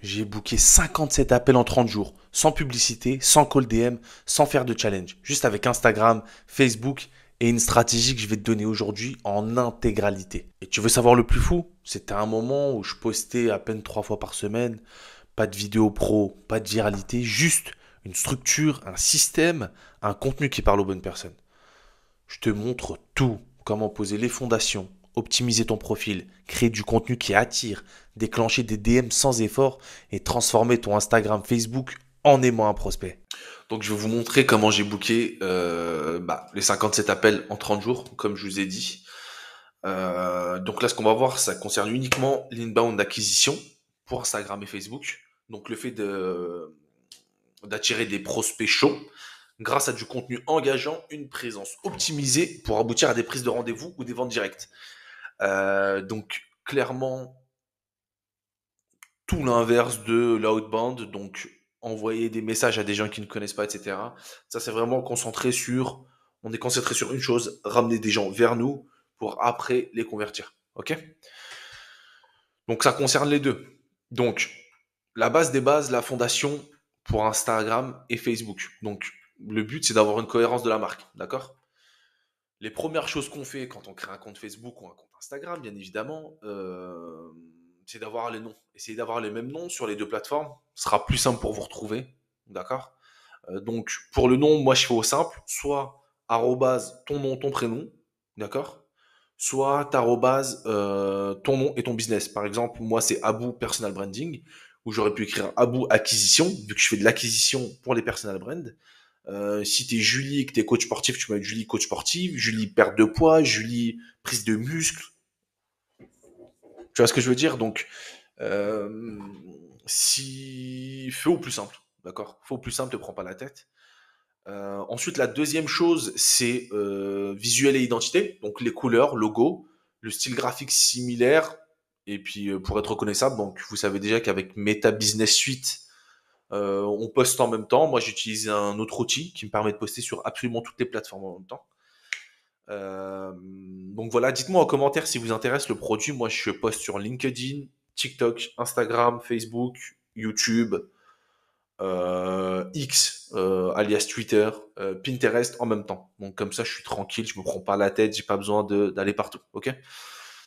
J'ai booké 57 appels en 30 jours, sans publicité, sans call DM, sans faire de challenge. Juste avec Instagram, Facebook et une stratégie que je vais te donner aujourd'hui en intégralité. Et tu veux savoir le plus fou? C'était un moment où je postais à peine 3 fois par semaine, pas de vidéo pro, pas de viralité, juste une structure, un système, un contenu qui parle aux bonnes personnes. Je te montre tout, comment poser les fondations, optimiser ton profil, créer du contenu qui attire, déclencher des DM sans effort et transformer ton Instagram Facebook en aimant un prospect. Donc je vais vous montrer comment j'ai booké les 57 appels en 30 jours, comme je vous ai dit. Donc là, ce qu'on va voir, ça concerne uniquement l'inbound d'acquisition pour Instagram et Facebook. Donc le fait d'attirer des prospects chauds grâce à du contenu engageant, une présence optimisée pour aboutir à des prises de rendez-vous ou des ventes directes. Donc clairement, tout l'inverse de l'outbound, donc envoyer des messages à des gens qui ne connaissent pas, etc. Ça, c'est vraiment on est concentré sur une chose, ramener des gens vers nous pour après les convertir. Ok? Donc ça concerne les deux. Donc la base des bases, la fondation pour Instagram et Facebook. Donc le but, c'est d'avoir une cohérence de la marque, d'accord? Les premières choses qu'on fait quand on crée un compte Facebook ou un compte Instagram, bien évidemment, c'est d'avoir les noms. Essayez d'avoir les mêmes noms sur les deux plateformes. Ce sera plus simple pour vous retrouver. D'accord. Donc, pour le nom, moi, je fais au simple. Soit arrobase ton nom, ton prénom. D'accord. Soit arrobase ton nom et ton business. Par exemple, moi, c'est Abou Personal Branding, où j'aurais pu écrire Abou Acquisition, vu que je fais de l'acquisition pour les personal brands. Si t'es Julie et que t'es coach sportif, tu peux mettre Julie coach sportive, Julie perte de poids, Julie prise de muscle. Tu vois ce que je veux dire? Donc, euh, si fais au plus simple, d'accord? Fais au plus simple, te prends pas la tête. Ensuite, la deuxième chose, c'est visuel et identité, donc les couleurs, logo, le style graphique similaire, et puis pour être reconnaissable, donc vous savez déjà qu'avec Meta Business Suite, on poste en même temps. Moi, j'utilise un autre outil qui me permet de poster sur absolument toutes les plateformes en même temps. Donc voilà, dites-moi en commentaire si vous intéresse le produit. Moi, je poste sur LinkedIn, TikTok, Instagram, Facebook, YouTube, X, alias Twitter, Pinterest en même temps. Donc comme ça, je suis tranquille, je me prends pas la tête, j'ai pas besoin d'aller partout. Ok.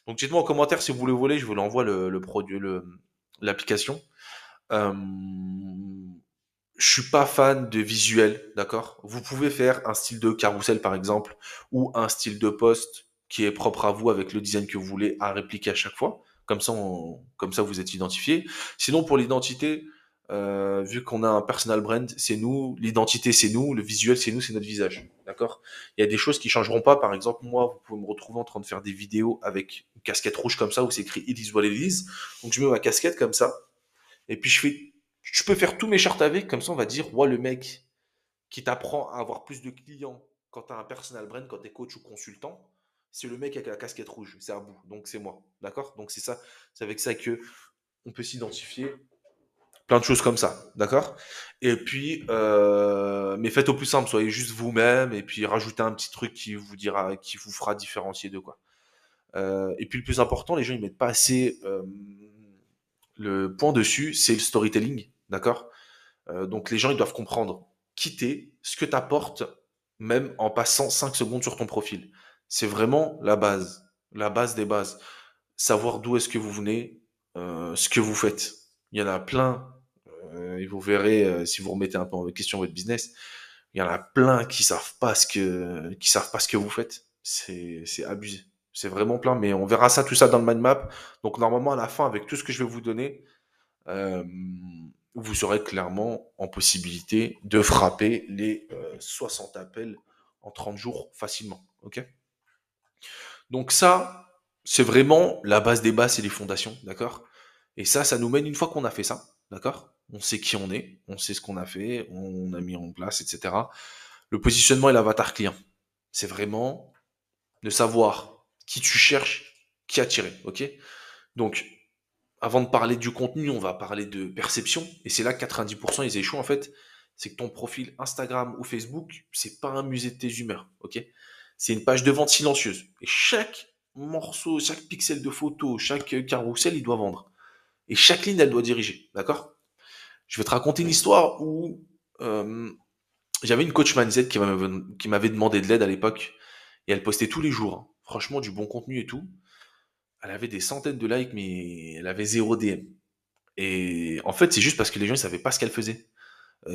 Donc dites-moi en commentaire si vous le voulez, je vous l'envoie le produit, l'application. Euh, je suis pas fan de visuel, d'accord? Vous pouvez faire un style de carrousel par exemple, ou un style de post qui est propre à vous avec le design que vous voulez à répliquer à chaque fois. Comme ça vous êtes identifié. Sinon pour l'identité, vu qu'on a un personal brand, c'est nous, l'identité c'est nous, le visuel c'est nous, c'est notre visage, d'accord? Il y a des choses qui changeront pas. Par exemple, moi, vous pouvez me retrouver en train de faire des vidéos avec une casquette rouge comme ça où c'est écrit It is what it is. Donc je mets ma casquette comme ça et puis je peux faire tous mes charts avec, comme ça on va dire, ouais, le mec qui t'apprend à avoir plus de clients quand tu as un personal brand, quand tu es coach ou consultant, c'est le mec avec la casquette rouge, c'est Abou, donc c'est moi, d'accord? Donc c'est ça, c'est avec ça que on peut s'identifier, plein de choses comme ça, d'accord? Et puis, mais faites au plus simple, soyez juste vous-même et puis rajoutez un petit truc qui vous dira, qui vous fera différencier de quoi. Et puis le plus important, les gens ils mettent pas assez le point dessus, c'est le storytelling, d'accord? Donc les gens ils doivent comprendre qui t'es, ce que t'apportes, même en passant 5 secondes sur ton profil. C'est vraiment la base des bases. Savoir d'où est-ce que vous venez, ce que vous faites. Il y en a plein, et vous verrez si vous remettez un peu en question votre business, il y en a plein qui savent pas ce que vous faites. C'est abusé. C'est vraiment plein, mais on verra ça, tout ça dans le mind map. Donc normalement à la fin, avec tout ce que je vais vous donner, euh, vous serez clairement en possibilité de frapper les 60 appels en 30 jours facilement. Ok. Donc ça, c'est vraiment la base des bases et les fondations, d'accord. Et ça nous mène une fois qu'on a fait ça, d'accord. On sait qui on est, on sait ce qu'on a fait, on a mis en place, etc. Le positionnement et l'avatar client, c'est vraiment de savoir qui tu cherches, qui attirer, ok. Donc avant de parler du contenu, on va parler de perception. Et c'est là que 90% ils échouent en fait. C'est que ton profil Instagram ou Facebook, c'est pas un musée de tes humeurs, ok. C'est une page de vente silencieuse. Et chaque morceau, chaque pixel de photo, chaque carrousel, il doit vendre. Et chaque ligne, elle doit diriger, d'accord? Je vais te raconter une histoire où j'avais une coach mindset qui m'avait demandé de l'aide à l'époque et elle postait tous les jours, hein. Franchement, du bon contenu et tout. Elle avait des centaines de likes, mais elle avait zéro DM. Et en fait, c'est juste parce que les gens ne savaient pas ce qu'elle faisait.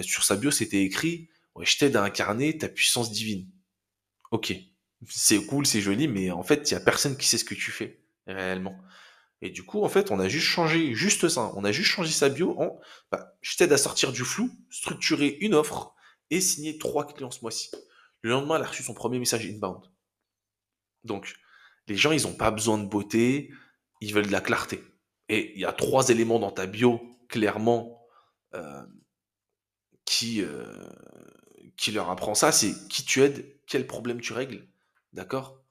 Sur sa bio, c'était écrit ouais, je t'aide à incarner ta puissance divine. Ok, c'est cool, c'est joli, mais en fait, il y a personne qui sait ce que tu fais réellement. Et du coup, en fait, on a juste changé, juste ça. On a juste changé sa bio en bah, je t'aide à sortir du flou, structurer une offre et signer 3 clients ce mois-ci. Le lendemain, elle a reçu son premier message inbound. Donc, les gens, ils n'ont pas besoin de beauté, ils veulent de la clarté. Et il y a 3 éléments dans ta bio, clairement, euh, qui, euh, qui leur apprend ça, c'est qui tu aides, quel problème tu règles, d'accord?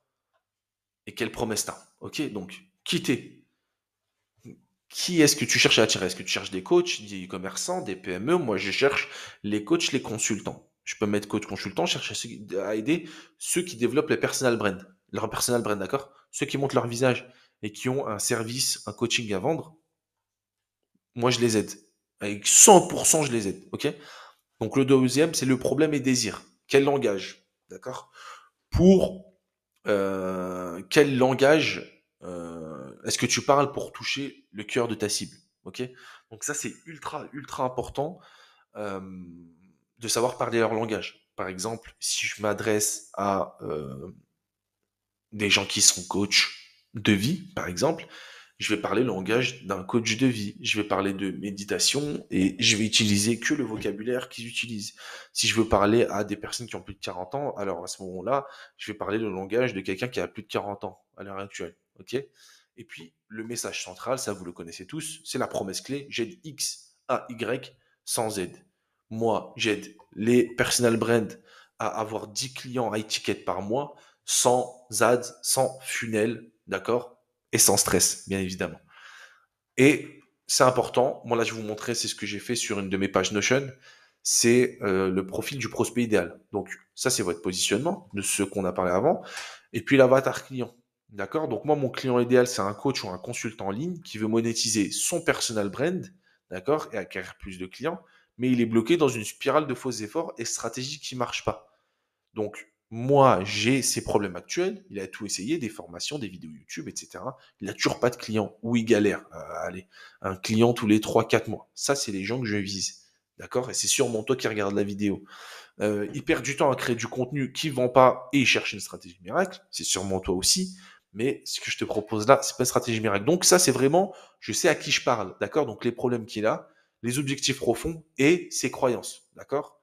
Et quelle promesse t'as, ok? Donc, qui t'es? Qui est-ce que tu cherches à attirer? Est-ce que tu cherches des coachs, des commerçants, des PME? Moi, je cherche les coachs, les consultants. Je peux mettre coach consultant, je cherche à aider ceux qui développent les personal brand. Leur personal brand, d'accord? Ceux qui montent leur visage et qui ont un service, un coaching à vendre, moi, je les aide. Avec 100%, je les aide, ok? Donc, le deuxième, c'est le problème et désir. Quel langage? D'accord? Pour quel langage est-ce que tu parles pour toucher le cœur de ta cible, ok? Donc ça, c'est ultra, ultra important euh, de savoir parler leur langage. Par exemple, si je m'adresse à des gens qui sont coachs de vie, par exemple, je vais parler le langage d'un coach de vie. Je vais parler de méditation et je vais utiliser que le vocabulaire qu'ils utilisent. Si je veux parler à des personnes qui ont plus de 40 ans, alors à ce moment-là, je vais parler le langage de quelqu'un qui a plus de 40 ans à l'heure actuelle. Ok? Et puis, le message central, ça vous le connaissez tous, c'est la promesse clé. J'aide X à Y sans Z. Moi, j'aide les personal brands à avoir 10 clients à étiquette par mois sans ads, sans funnel, d'accord? Et sans stress, bien évidemment. Et c'est important, moi là je vais vous montrer, c'est ce que j'ai fait sur une de mes pages Notion, c'est le profil du prospect idéal. Donc ça c'est votre positionnement, de ce qu'on a parlé avant, et puis l'avatar client. D'accord? Donc moi mon client idéal c'est un coach ou un consultant en ligne qui veut monétiser son personal brand, d'accord, et acquérir plus de clients, mais il est bloqué dans une spirale de faux efforts et stratégies qui ne marchent pas. Donc, moi, j'ai ces problèmes actuels. Il a tout essayé, des formations, des vidéos YouTube, etc. Il n'a toujours pas de clients ou il galère. Allez, un client tous les 3, 4 mois. Ça, c'est les gens que je vise. D'accord? Et c'est sûrement toi qui regarde la vidéo. Il perd du temps à créer du contenu qui ne vend pas et il cherche une stratégie miracle. C'est sûrement toi aussi. Mais ce que je te propose là, c'est pas une stratégie miracle. Donc ça, c'est vraiment, je sais à qui je parle. D'accord? Donc les problèmes qu'il a, les objectifs profonds et ses croyances. D'accord?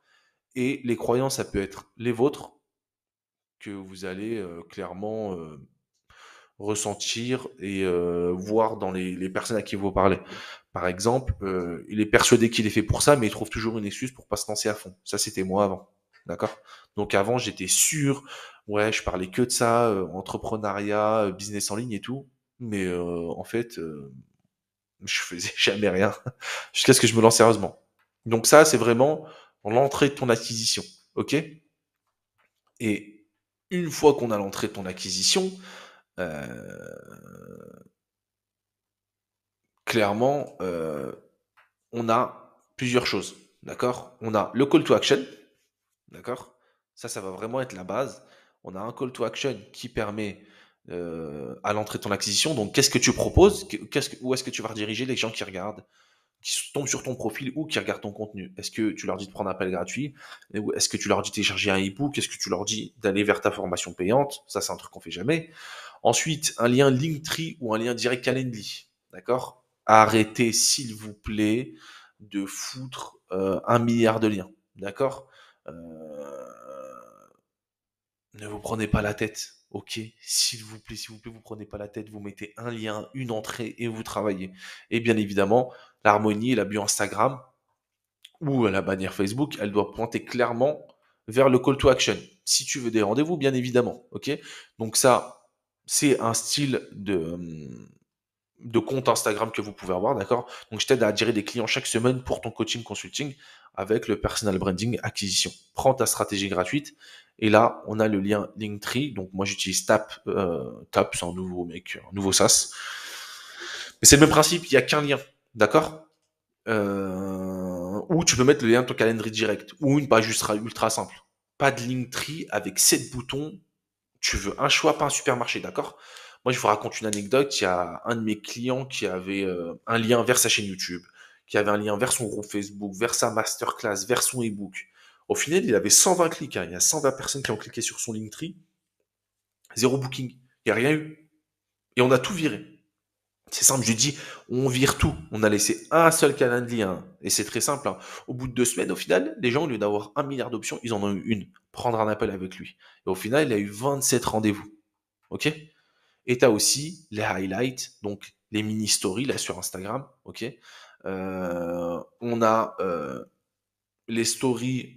Et les croyances, ça peut être les vôtres, que vous allez clairement ressentir et voir dans les personnes à qui vous parlez. Par exemple, il est persuadé qu'il est fait pour ça, mais il trouve toujours une excuse pour pas se lancer à fond. Ça, c'était moi avant. D'accord? Donc avant, j'étais sûr, ouais, je parlais que de ça, entrepreneuriat, business en ligne et tout. Mais en fait, je faisais jamais rien jusqu'à ce que je me lance sérieusement. Donc ça, c'est vraiment l'entrée de ton acquisition. OK? Et une fois qu'on a l'entrée de ton acquisition, euh, clairement, on a plusieurs choses. D'accord? On a le call to action. D'accord? Ça va vraiment être la base. On a un call to action qui permet à l'entrée de ton acquisition. Donc, qu'est-ce que tu proposes? Où est-ce que tu vas rediriger les gens qui regardent, qui tombent sur ton profil ou qui regardent ton contenu? Est-ce que tu leur dis de prendre un appel gratuit? Est-ce que tu leur dis de télécharger un e-book? Est-ce que tu leur dis d'aller vers ta formation payante? Ça, c'est un truc qu'on fait jamais. Ensuite, un lien Linktree ou un lien direct Calendly. D'accord? Arrêtez, s'il vous plaît, de foutre 1 milliard de liens. D'accord? Ne vous prenez pas la tête. Ok? S'il vous plaît, vous prenez pas la tête. Vous mettez un lien, une entrée et vous travaillez. Et bien évidemment, l'harmonie, la bio Instagram ou la bannière Facebook, elle doit pointer clairement vers le call to action. Si tu veux des rendez-vous, bien évidemment. Ok? Donc ça, c'est un style de compte Instagram que vous pouvez avoir, d'accord? Donc, je t'aide à attirer des clients chaque semaine pour ton coaching consulting avec le personal branding acquisition. Prends ta stratégie gratuite et là, on a le lien Linktree. Donc, moi, j'utilise Tap, c'est un nouveau SaaS. Mais c'est le même principe, il n'y a qu'un lien. d'accord? Ou tu peux mettre le lien de ton calendrier direct, ou une page ultra simple. Pas de Linktree avec 7 boutons. Tu veux un choix, pas un supermarché, d'accord? Moi, je vous raconte une anecdote. Il y a un de mes clients qui avait un lien vers sa chaîne YouTube, qui avait un lien vers son groupe Facebook, vers sa masterclass, vers son ebook. Au final, il avait 120 clics, hein. Il y a 120 personnes qui ont cliqué sur son Linktree. Zéro booking. Il n'y a rien eu. Et on a tout viré. C'est simple, je lui dis, on vire tout. On a laissé un seul calendrier, hein. Et c'est très simple, hein. Au bout de 2 semaines, au final, les gens, au lieu d'avoir 1 milliard d'options, ils en ont eu une. Prendre un appel avec lui. Et au final, il a eu 27 rendez-vous. OK? Et tu as aussi les highlights, donc les mini stories là sur Instagram. OK? On a les stories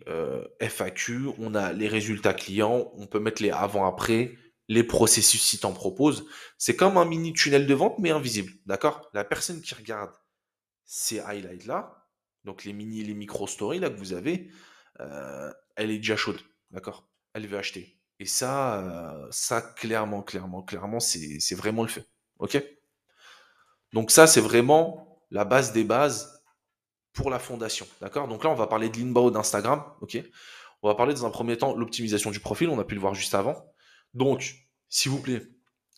FAQ, on a les résultats clients, on peut mettre les avant-après, les processus si t'en proposes. C'est comme un mini tunnel de vente, mais invisible. D'accord? La personne qui regarde ces highlights-là, donc les micro-stories là que vous avez, elle est déjà chaude. D'accord? Elle veut acheter. Et ça clairement, c'est vraiment le fait. OK? Donc ça, c'est vraiment la base des bases pour la fondation. D'accord? Donc là, on va parler de l'inbound d'Instagram. OK? On va parler dans un premier temps l'optimisation du profil. On a pu le voir juste avant. Donc, s'il vous plaît,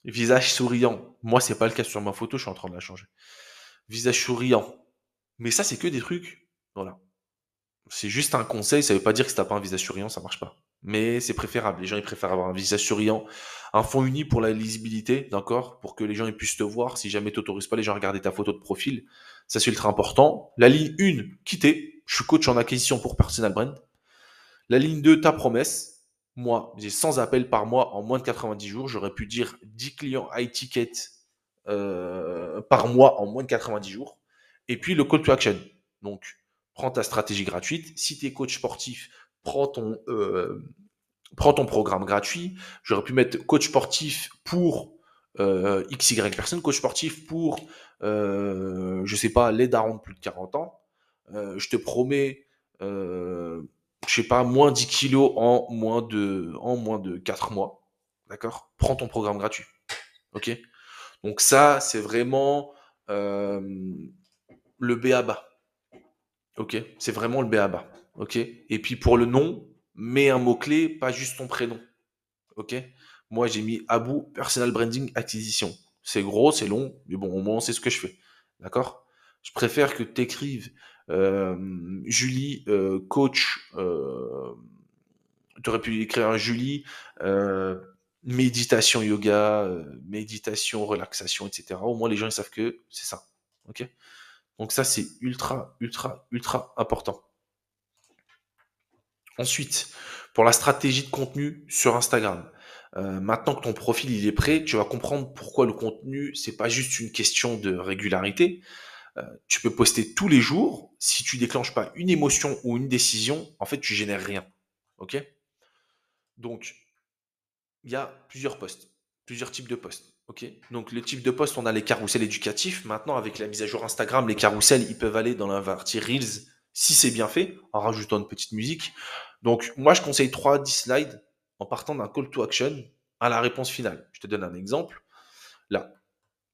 visage souriant. Moi, c'est pas le cas sur ma photo. Je suis en train de la changer. Visage souriant. Mais ça, c'est que des trucs. Voilà. C'est juste un conseil. Ça veut pas dire que si t'as pas un visage souriant, ça marche pas. Mais c'est préférable. Les gens, ils préfèrent avoir un visage souriant. Un fond uni pour la lisibilité, d'accord? Pour que les gens ils puissent te voir. Si jamais t'autorises pas les gens à regarder ta photo de profil. Ça, c'est ultra important. La ligne 1, quitter. Je suis coach en acquisition pour personal brand. La ligne 2, ta promesse. Moi, j'ai 100 appels par mois en moins de 90 jours. J'aurais pu dire 10 clients high ticket par mois en moins de 90 jours. Et puis le call to action. Donc, prends ta stratégie gratuite. Si tu es coach sportif, prends ton, euh, prends ton programme gratuit. J'aurais pu mettre coach sportif pour XY personnes, coach sportif pour, je sais pas, les darons de plus de 40 ans. Je te promets, je sais pas, moins 10 kilos en moins de 4 mois. D'accord? Prends ton programme gratuit. OK? Donc ça, c'est vraiment le B à bas. OK? C'est vraiment le B à bas. OK? Et puis pour le nom, mets un mot-clé, pas juste ton prénom. OK? Moi, j'ai mis Abou Personal Branding Acquisition. C'est gros, c'est long, mais bon, au moins, on sait ce que je fais. D'accord? Je préfère que tu écrives Julie, coach. Tu aurais pu écrire un Julie, euh, méditation yoga, méditation, relaxation, etc. Au moins, les gens ils savent que c'est ça. OK? Donc, ça, c'est ultra important. Ensuite, pour la stratégie de contenu sur Instagram, maintenant que ton profil il est prêt, tu vas comprendre pourquoi le contenu, c'est pas juste une question de régularité. Tu peux poster tous les jours. Si tu déclenches pas une émotion ou une décision, en fait, tu génères rien. OK? Donc, il y a plusieurs posts, plusieurs types de posts. OK? Donc, le type de post, on a les carousels éducatifs. Maintenant, avec la mise à jour Instagram, les carousels, ils peuvent aller dans la partie Reels si c'est bien fait, en rajoutant une petite musique. Donc, moi, je conseille 3 à 10 slides en partant d'un call to action à la réponse finale. Je te donne un exemple. Là.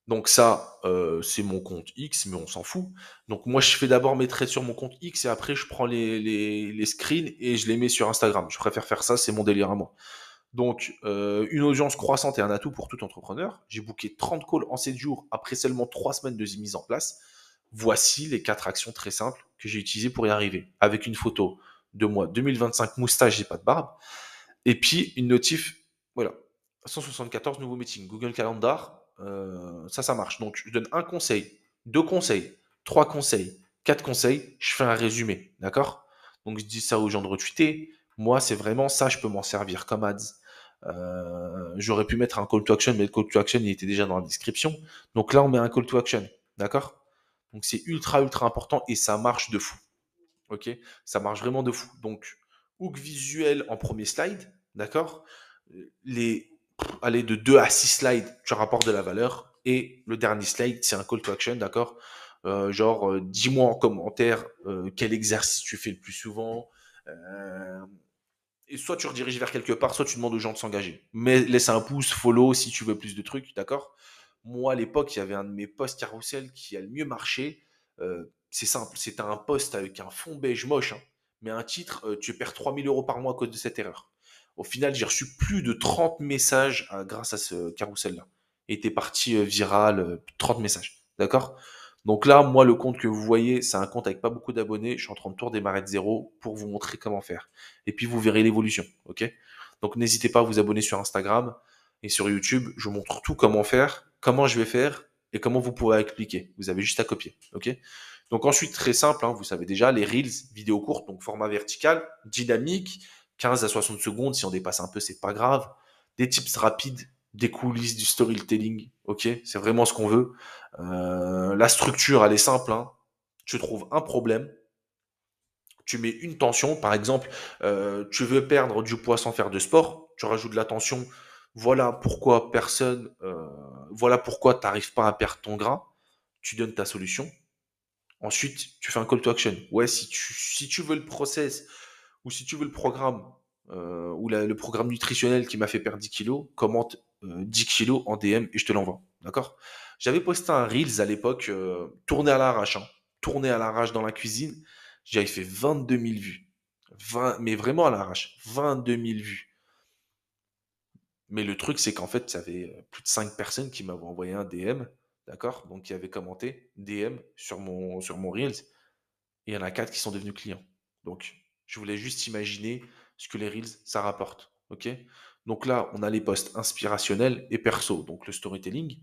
Donc ça, c'est mon compte X, mais on s'en fout. Donc moi, je fais d'abord mes trades sur mon compte X et après, je prends les screens et je les mets sur Instagram. Je préfère faire ça, c'est mon délire à moi. Donc, une audience croissante est un atout pour tout entrepreneur. J'ai booké 30 calls en 7 jours après seulement 3 semaines de mise en place. Voici les 4 actions très simples que j'ai utilisées pour y arriver. Avec une photo de moi 2025 moustache et pas de barbe. Et puis une notif, voilà, 174 nouveaux meetings, Google Calendar, ça marche. Donc je donne un conseil, deux conseils, trois conseils, quatre conseils, je fais un résumé, d'accord? Donc je dis ça aux gens de retweeter. Moi, c'est vraiment ça, je peux m'en servir comme ads. J'aurais pu mettre un call to action, mais le call to action, il était déjà dans la description. Donc là, on met un call to action, d'accord? Donc c'est ultra important et ça marche de fou. Ok? Ça marche vraiment de fou. Donc, hook visuel en premier slide, d'accord? Les, allez, de 2 à 6 slides, tu rapportes de la valeur. Et le dernier slide, c'est un call to action, d'accord? Genre, dis-moi en commentaire quel exercice tu fais le plus souvent. Euh, et soit tu rediriges vers quelque part, soit tu demandes aux gens de s'engager. Mais laisse un pouce, follow si tu veux plus de trucs, d'accord? Moi, à l'époque, il y avait un de mes posts carousel qui a le mieux marché. C'est simple, c'est un post avec un fond beige moche, hein, mais un titre, tu perds 3 000 € par mois à cause de cette erreur. Au final, j'ai reçu plus de 30 messages grâce à ce carrousel-là. Et t'es parti viral, 30 messages. D'accord? Donc là, moi, le compte que vous voyez, c'est un compte avec pas beaucoup d'abonnés. Je suis en train de tout redémarrer de zéro pour vous montrer comment faire. Et puis, vous verrez l'évolution. Ok? Donc, n'hésitez pas à vous abonner sur Instagram et sur YouTube. Je vous montre tout comment faire, comment je vais faire et comment vous pourrez appliquer. Vous avez juste à copier. Ok? Donc, ensuite, très simple, hein, vous savez déjà, les Reels, vidéos courtes, donc format vertical, dynamique, 15 à 60 secondes. Si on dépasse un peu, c'est pas grave. Des tips rapides, des coulisses, du storytelling. Ok? C'est vraiment ce qu'on veut. La structure, elle est simple, hein. Tu trouves un problème, tu mets une tension, par exemple, tu veux perdre du poids sans faire de sport, tu rajoutes de la tension. Voilà pourquoi voilà pourquoi tu n'arrives pas à perdre ton gras. Tu donnes ta solution. Ensuite, tu fais un call to action. Ouais, si tu veux le process ou si tu veux le programme ou le programme nutritionnel qui m'a fait perdre 10 kilos, commente 10 kilos en DM et je te l'envoie. D'accord? J'avais posté un Reels à l'époque, tourné à l'arrache, hein, tourné à l'arrache dans la cuisine. J'avais fait 22 000 vues. 20, mais vraiment à l'arrache. 22 000 vues. Mais le truc, c'est qu'en fait, il y avait plus de 5 personnes qui m'avaient envoyé un DM. D'accord? Donc, qui avaient commenté DM sur mon Reels. Et il y en a 4 qui sont devenus clients. Donc, je voulais juste imaginer ce que les Reels, ça rapporte. OK? Donc là, on a les posts inspirationnels et perso. Donc le storytelling,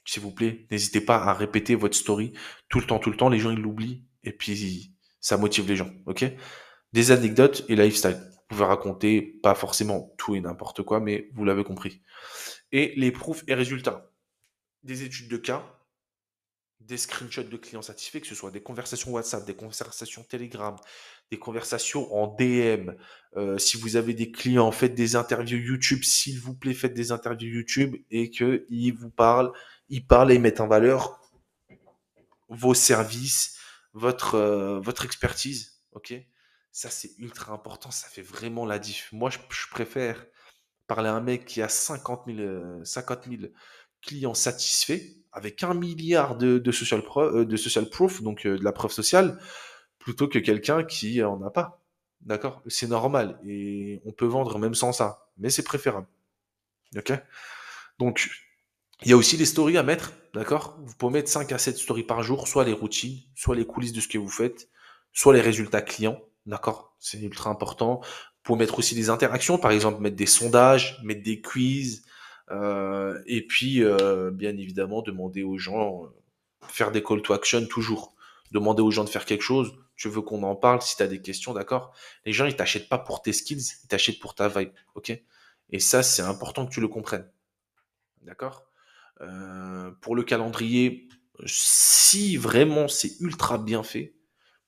s'il vous plaît, n'hésitez pas à répéter votre story tout le temps, tout le temps. Les gens, ils l'oublient. Et puis, ça motive les gens. OK? Des anecdotes et lifestyle. Vous pouvez raconter, pas forcément tout et n'importe quoi, mais vous l'avez compris. Et les proof et résultats. Des études de cas, des screenshots de clients satisfaits, que ce soit des conversations WhatsApp, des conversations Telegram, des conversations en DM. Si vous avez des clients, faites des interviews YouTube, s'il vous plaît, faites des interviews YouTube et qu'ils vous parlent, ils parlent et mettent en valeur vos services, votre expertise. Ok? Ça, c'est ultra important, ça fait vraiment la diff. Moi, je préfère parler à un mec qui a 50 000 clients satisfaits avec 1 milliard de social proof, donc de la preuve sociale, plutôt que quelqu'un qui en a pas. D'accord? C'est normal et on peut vendre même sans ça, mais c'est préférable. Ok? Donc, il y a aussi les stories à mettre, d'accord? Vous pouvez mettre 5 à 7 stories par jour, soit les routines, soit les coulisses de ce que vous faites, soit les résultats clients, d'accord? C'est ultra important. Vous pouvez mettre aussi des interactions, par exemple mettre des sondages, mettre des quiz, et puis bien évidemment demander aux gens, faire des call to action toujours. Demander aux gens de faire quelque chose, tu veux qu'on en parle, si tu as des questions, d'accord? Les gens, ils t'achètent pas pour tes skills, ils t'achètent pour ta vibe, ok? Et ça, c'est important que tu le comprennes, d'accord? Pour le calendrier, si vraiment c'est ultra bien fait,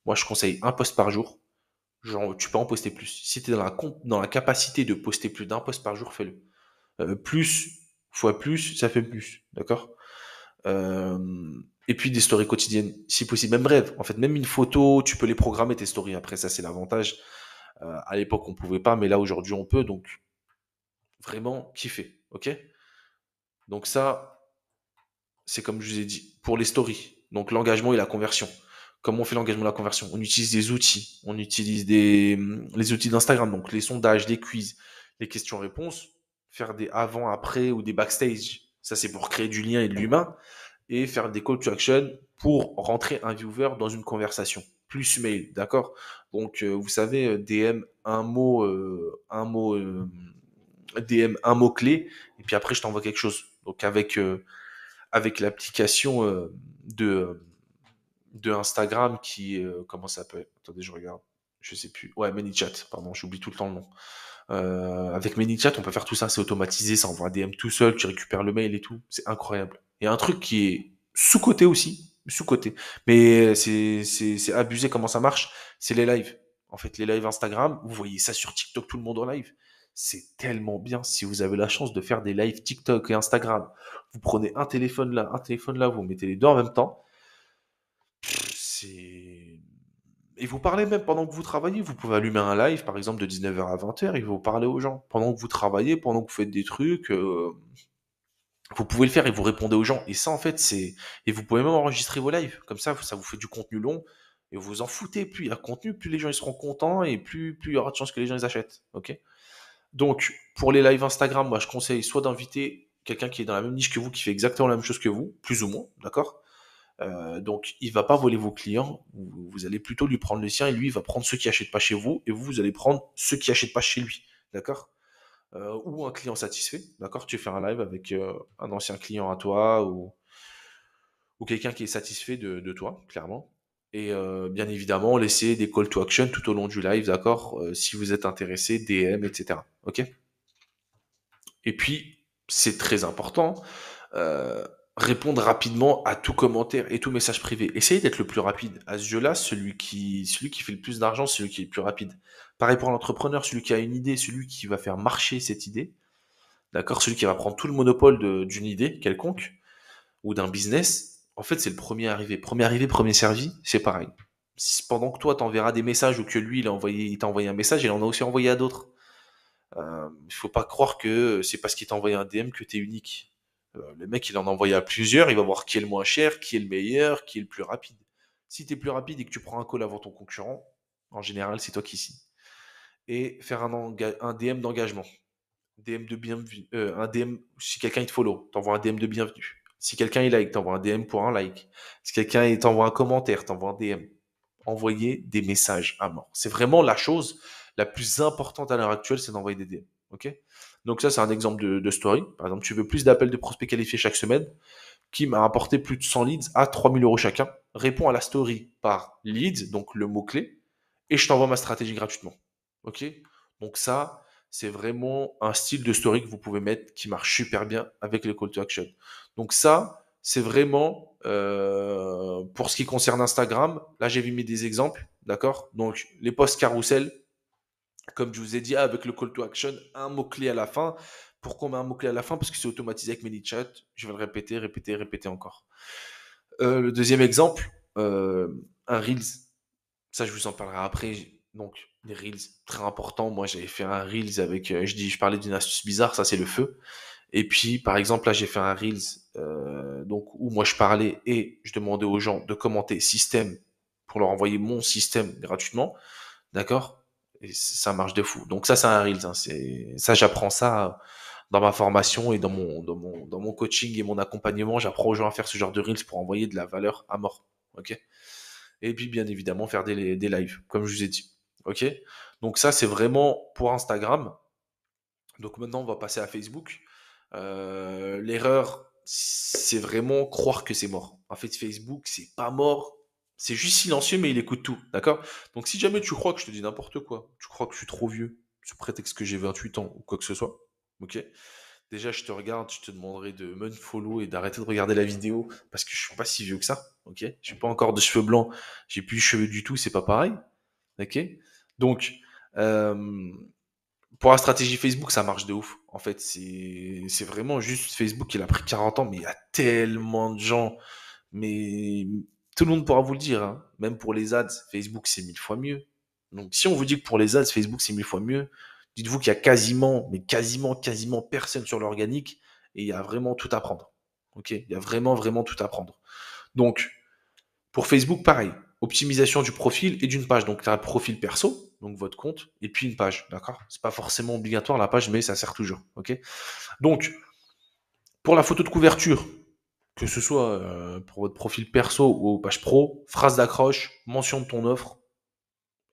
moi je conseille un post par jour. Genre, tu peux en poster plus. Si tu es dans la capacité de poster plus d'un post par jour, fais-le. Plus fois plus, ça fait plus. D'accord? Et puis des stories quotidiennes, si possible, même bref. En fait, même une photo, tu peux les programmer tes stories. Après, ça, c'est l'avantage. À l'époque, on pouvait pas, mais là, aujourd'hui, on peut. Donc, vraiment, kiffer. OK? Donc, ça, c'est comme je vous ai dit, pour les stories. Donc l'engagement et la conversion. Comment on fait l'engagement et la conversion? On utilise des outils. On utilise les outils d'Instagram, donc les sondages, les quiz, les questions-réponses, faire des avant, après ou des backstage. Ça, c'est pour créer du lien et de l'humain. Et faire des call to action pour rentrer un viewer dans une conversation. Plus mail, d'accord? Donc, vous savez, DM, DM, un mot clé, et puis après, je t'envoie quelque chose. Donc, avec l'application de Instagram qui comment ça s'appelle? Attendez, je regarde. Je sais plus. Ouais, ManyChat, pardon, j'oublie tout le temps le nom. Avec ManyChat, on peut faire tout ça, c'est automatisé, ça envoie un DM tout seul, tu récupères le mail et tout. C'est incroyable. Il y a un truc qui est sous-coté aussi, sous-coté. Mais c'est abusé comment ça marche, c'est les lives. En fait, les lives Instagram, vous voyez ça sur TikTok, tout le monde en live. C'est tellement bien si vous avez la chance de faire des lives TikTok et Instagram. Vous prenez un téléphone là, vous mettez les deux en même temps. C'est et vous parlez même pendant que vous travaillez. Vous pouvez allumer un live, par exemple, de 19h à 20h et vous parlez aux gens. Pendant que vous travaillez, pendant que vous faites des trucs, Vous pouvez le faire et vous répondez aux gens. Et ça, en fait, c'est. Et vous pouvez même enregistrer vos lives. Comme ça vous fait du contenu long. Et vous vous en foutez. Plus il y a de contenu, plus les gens ils seront contents et plus il y aura de chances que les gens ils achètent. Ok. Donc, pour les lives Instagram, moi, je conseille soit d'inviter quelqu'un qui est dans la même niche que vous, qui fait exactement la même chose que vous, plus ou moins, d'accord. Donc, il va pas voler vos clients. Vous allez plutôt lui prendre les siens et lui, il va prendre ceux qui achètent pas chez vous et vous allez prendre ceux qui achètent pas chez lui, d'accord. Ou un client satisfait, d'accord. Tu fais un live avec un ancien client à toi ou quelqu'un qui est satisfait de toi, clairement. Et bien évidemment, laisser des call to action tout au long du live, d'accord. Si vous êtes intéressé, DM, etc. Ok. Et puis, c'est très important, euh, répondre rapidement à tout commentaire et tout message privé. Essayez d'être le plus rapide. À ce jeu-là, celui qui fait le plus d'argent, c'est celui qui est le plus rapide. Pareil pour l'entrepreneur, celui qui a une idée, celui qui va faire marcher cette idée, d'accord, celui qui va prendre tout le monopole d'une idée quelconque ou d'un business. En fait, c'est le premier arrivé, premier servi. C'est pareil. Pendant que toi, t'enverras des messages ou que lui, il t'a envoyé un message, il en a aussi envoyé à d'autres. Il faut pas croire que c'est parce qu'il t'a envoyé un DM que t'es unique. Le mec, il en a envoyé à plusieurs, il va voir qui est le moins cher, qui est le meilleur, qui est le plus rapide. Si t'es plus rapide et que tu prends un call avant ton concurrent, en général, c'est toi qui signes. Et faire un DM d'engagement. DM de bienvenue. Un DM, si quelqu'un il te follow, t'envoies un DM de bienvenue. Si quelqu'un il like, t'envoies un DM pour un like. Si quelqu'un il t'envoie un commentaire, t'envoies un DM. Envoyer des messages à mort. C'est vraiment la chose la plus importante à l'heure actuelle, c'est d'envoyer des DM. Ok. Donc ça, c'est un exemple de story. Par exemple, tu veux plus d'appels de prospects qualifiés chaque semaine, qui m'a apporté plus de 100 leads à 3 000 € chacun. Réponds à la story par lead, donc le mot-clé, et je t'envoie ma stratégie gratuitement. Ok. Donc ça, c'est vraiment un style de story que vous pouvez mettre qui marche super bien avec les call to action. Donc ça, c'est vraiment pour ce qui concerne Instagram. Là, j'ai mis des exemples, d'accord. Donc les posts carousel, comme je vous ai dit, avec le call to action, un mot-clé à la fin. Pourquoi on met un mot-clé à la fin? Parce que c'est automatisé avec ManyChat. Je vais le répéter, répéter, répéter encore. Le deuxième exemple, un Reels. Ça, je vous en parlerai après. Donc, les Reels, très important. Moi, j'avais fait un Reels avec, je parlais d'une astuce bizarre, ça c'est le feu. Et puis, par exemple, là, j'ai fait un Reels, donc, où moi je parlais et je demandais aux gens de commenter système pour leur envoyer mon système gratuitement. D'accord? Et ça marche de fou. Donc ça, c'est un Reels, hein. Ça, j'apprends ça dans ma formation et dans mon coaching et mon accompagnement. J'apprends aux gens à faire ce genre de Reels pour envoyer de la valeur à mort. Ok? Et puis, bien évidemment, faire des lives, comme je vous ai dit. Ok? Donc ça, c'est vraiment pour Instagram. Donc maintenant, on va passer à Facebook. L'erreur, c'est vraiment croire que c'est mort. En fait, Facebook, c'est pas mort. C'est juste silencieux, mais il écoute tout. D'accord. Donc si jamais tu crois que je te dis n'importe quoi, tu crois que je suis trop vieux, sous prétexte que j'ai 28 ans ou quoi que ce soit, ok. Déjà, je te regarde, je te demanderai de m'unfollow et d'arrêter de regarder la vidéo parce que je suis pas si vieux que ça, ok. J'ai pas encore de cheveux blancs, j'ai plus de cheveux du tout, c'est pas pareil, ok. Donc, euh, pour la stratégie Facebook, ça marche de ouf. En fait, c'est vraiment juste Facebook, il a pris 40 ans, mais il y a tellement de gens. Mais tout le monde pourra vous le dire, hein. Même pour les ads, Facebook, c'est 1000 fois mieux. Donc, si on vous dit que pour les ads, Facebook, c'est 1000 fois mieux, dites-vous qu'il y a quasiment, mais quasiment, quasiment personne sur l'organique et il y a vraiment tout à prendre. Ok? Il y a vraiment, vraiment tout à prendre. Donc, pour Facebook, pareil. Optimisation du profil et d'une page. Donc, tu as un profil perso, donc votre compte, et puis une page. D'accord. C'est pas forcément obligatoire la page, mais ça sert toujours. Ok. Donc, pour la photo de couverture, que ce soit pour votre profil perso ou page pro, phrase d'accroche, mention de ton offre,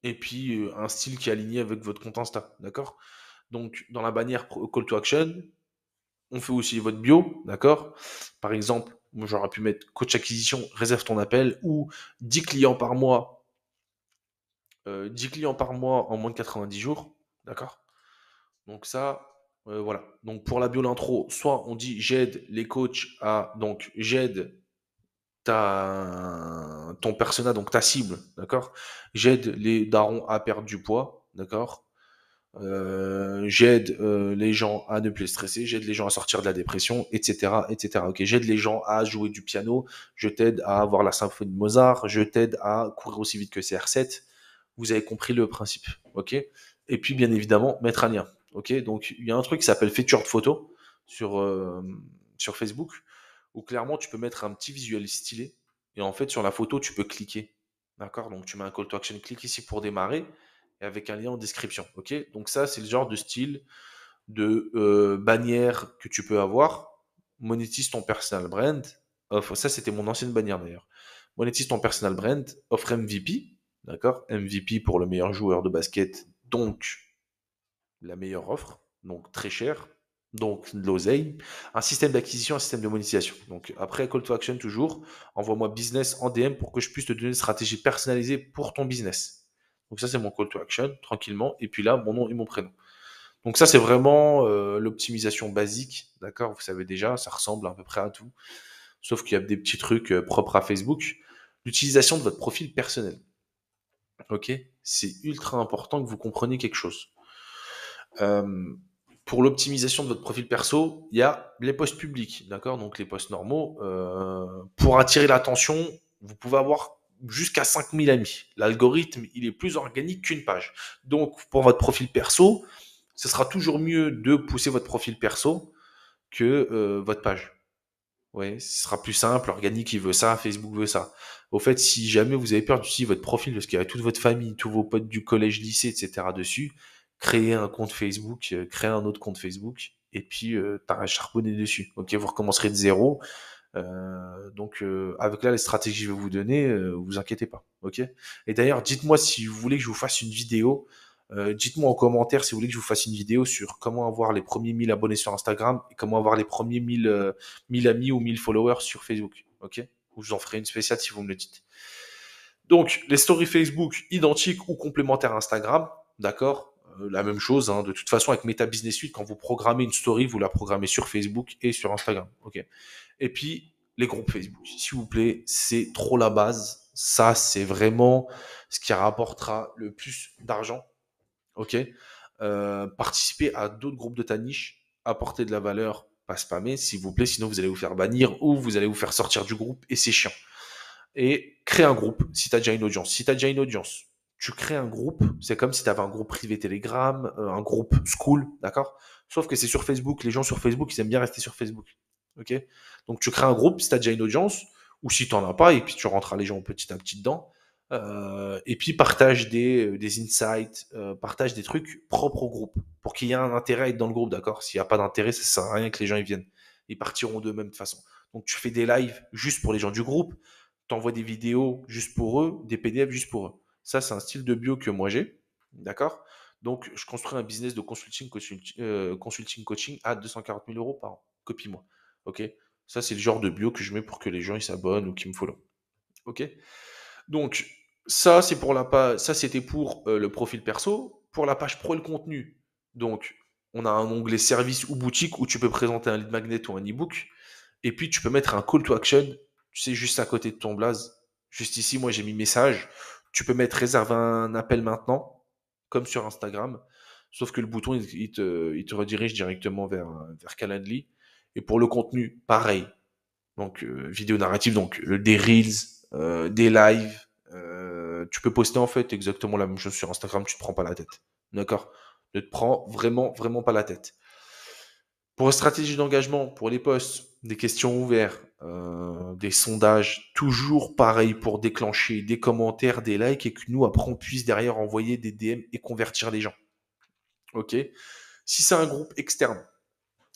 et puis un style qui est aligné avec votre compte Insta. D'accord. Donc, dans la bannière Call to Action, on fait aussi votre bio, d'accord. Par exemple, moi j'aurais pu mettre coach acquisition, réserve ton appel, ou 10 clients par mois 10 clients par mois en moins de 90 jours. D'accord. Donc ça, voilà. Donc pour la bio l'intro, soit on dit j'aide les coachs à... Donc j'aide ton persona, donc ta cible, d'accord. J'aide les darons à perdre du poids, d'accord. J'aide les gens à ne plus stresser, j'aide les gens à sortir de la dépression, etc., etc. Ok, j'aide les gens à jouer du piano, je t'aide à avoir la symphonie de Mozart, je t'aide à courir aussi vite que CR7. Vous avez compris le principe, ok. Et puis bien évidemment mettre un lien, ok. Donc il y a un truc qui s'appelle featured photo sur sur Facebook, où clairement tu peux mettre un petit visuel stylé. Et en fait, sur la photo, tu peux cliquer. D'accord? Donc tu mets un call to action, clique ici pour démarrer, et avec un lien en description. Ok? Donc ça, c'est le genre de style de bannière que tu peux avoir. Monétise ton personal brand. Offre, ça, c'était mon ancienne bannière d'ailleurs. Monétise ton personal brand. Offre MVP. D'accord? MVP pour le meilleur joueur de basket. Donc, la meilleure offre. Donc, très cher. Donc, de l'oseille. Un système d'acquisition, un système de monétisation. Donc, après, call to action toujours. Envoie-moi business en DM pour que je puisse te donner une stratégie personnalisée pour ton business. Donc, ça, c'est mon call to action, tranquillement. Et puis là, mon nom et mon prénom. Donc ça, c'est vraiment l'optimisation basique, d'accord? Vous savez déjà, ça ressemble à peu près à tout, sauf qu'il y a des petits trucs propres à Facebook. L'utilisation de votre profil personnel, ok? C'est ultra important que vous compreniez quelque chose. Euh, pour l'optimisation de votre profil perso, il y a les posts publics, d'accord? Donc les posts normaux. Pour attirer l'attention, vous pouvez avoir jusqu'à 5000 amis. L'algorithme, il est plus organique qu'une page. Donc pour votre profil perso, ce sera toujours mieux de pousser votre profil perso que votre page. Ouais, ce sera plus simple, organique, il veut ça, Facebook veut ça. Au fait, si jamais vous avez peur d'utiliser votre profil parce qu'il y a toute votre famille, tous vos potes du collège, lycée, etc. dessus, créez un compte Facebook, créez un autre compte Facebook, et puis t'as à charbonner dessus. Ok, vous recommencerez de zéro. Donc avec là les stratégies que je vais vous donner, vous inquiétez pas. Ok. Et d'ailleurs, dites-moi si vous voulez que je vous fasse une vidéo. Dites-moi en commentaire si vous voulez que je vous fasse une vidéo sur comment avoir les premiers 1000 abonnés sur Instagram et comment avoir les premiers 1000 amis ou 1000 followers sur Facebook. Ok? Ou je vous en ferai une spéciale si vous me le dites. Donc, les stories Facebook identiques ou complémentaires à Instagram, d'accord? La même chose, hein. De toute façon, avec Meta Business Suite, quand vous programmez une story, vous la programmez sur Facebook et sur Instagram. Ok? Et puis, les groupes Facebook. S'il vous plaît, c'est trop la base. Ça, c'est vraiment ce qui rapportera le plus d'argent. Ok. Participer à d'autres groupes de ta niche, apporter de la valeur, pas spammer, s'il vous plaît, sinon vous allez vous faire bannir ou vous allez vous faire sortir du groupe et c'est chiant. Et crée un groupe si tu as déjà une audience. Si tu as déjà une audience, tu crées un groupe, c'est comme si tu avais un groupe privé Telegram, un groupe school, d'accord? Sauf que c'est sur Facebook, les gens sur Facebook, ils aiment bien rester sur Facebook. Ok? Donc tu crées un groupe si tu as déjà une audience, ou si tu n'en as pas, et puis tu rentres les gens petit à petit dedans. Et puis partage des insights, partage des trucs propres au groupe, pour qu'il y ait un intérêt à être dans le groupe, d'accord? S'il n'y a pas d'intérêt, ça sert à rien que les gens ils viennent. Ils partiront d'eux-mêmes de toute façon. Donc tu fais des lives juste pour les gens du groupe, t'envoies des vidéos juste pour eux, des PDF juste pour eux. Ça, c'est un style de bio que moi j'ai, d'accord? Donc, je construis un business de consulting coaching à 240 000 euros par an. Copie-moi, ok? Ça, c'est le genre de bio que je mets pour que les gens ils s'abonnent ou qu'ils me follow, ok? Donc, ça, c'est pour la page, ça, c'était pour le profil perso. Pour la page pro et le contenu, donc, on a un onglet service ou boutique où tu peux présenter un lead magnet ou un ebook. Et puis, tu peux mettre un call to action, tu sais, juste à côté de ton blaze. Juste ici, moi, j'ai mis message. Tu peux mettre réserve un appel maintenant, comme sur Instagram. Sauf que le bouton, il te redirige directement vers Calendly. Et pour le contenu, pareil. Donc, vidéo narrative, donc des reels, des lives. Tu peux poster en fait exactement la même chose sur Instagram, tu te prends pas la tête. D'accord? Ne te prends vraiment, vraiment pas la tête. Pour une stratégie d'engagement, pour les posts, des questions ouvertes, des sondages, toujours pareil pour déclencher des commentaires, des likes et que nous, après, on puisse derrière envoyer des DM et convertir les gens. Ok? Si c'est un groupe externe,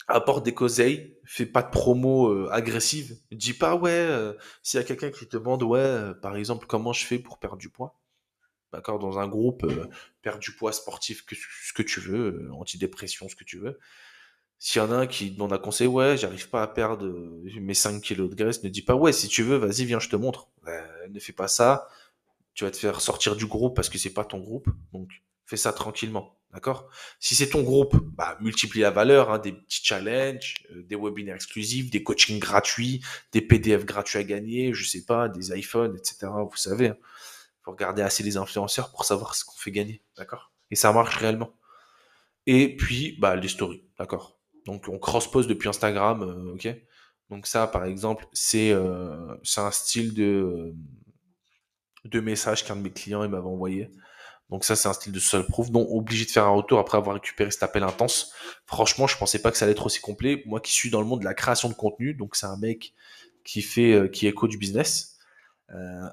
apporte des causeilles, fais pas de promo agressive. Dis pas ouais, s'il y a quelqu'un qui te demande ouais, par exemple, comment je fais pour perdre du poids, d'accord, dans un groupe, perdre du poids sportif, ce que tu veux, antidépression, ce que tu veux. S'il y en a un qui demande un conseil, ouais, j'arrive pas à perdre mes 5 kilos de graisse, ne dis pas ouais, si tu veux, vas-y, viens, je te montre. Ne fais pas ça, tu vas te faire sortir du groupe parce que c'est pas ton groupe. Donc, fais ça tranquillement. D'accord? Si c'est ton groupe, bah, multiplie la valeur, hein, des petits challenges, des webinaires exclusifs, des coachings gratuits, des PDF gratuits à gagner, je sais pas, des iPhones, etc. Vous savez, hein. Faut regarder assez les influenceurs pour savoir ce qu'on fait gagner. D'accord? Et ça marche réellement. Et puis, bah, les stories. D'accord? Donc, on cross-post depuis Instagram, ok? Donc ça, par exemple, c'est un style de message qu'un de mes clients il m'avait envoyé. Donc ça, c'est un style de social proof, non obligé de faire un retour après avoir récupéré cet appel intense. Franchement, je pensais pas que ça allait être aussi complet. Moi qui suis dans le monde de la création de contenu, donc c'est un mec qui est coach business.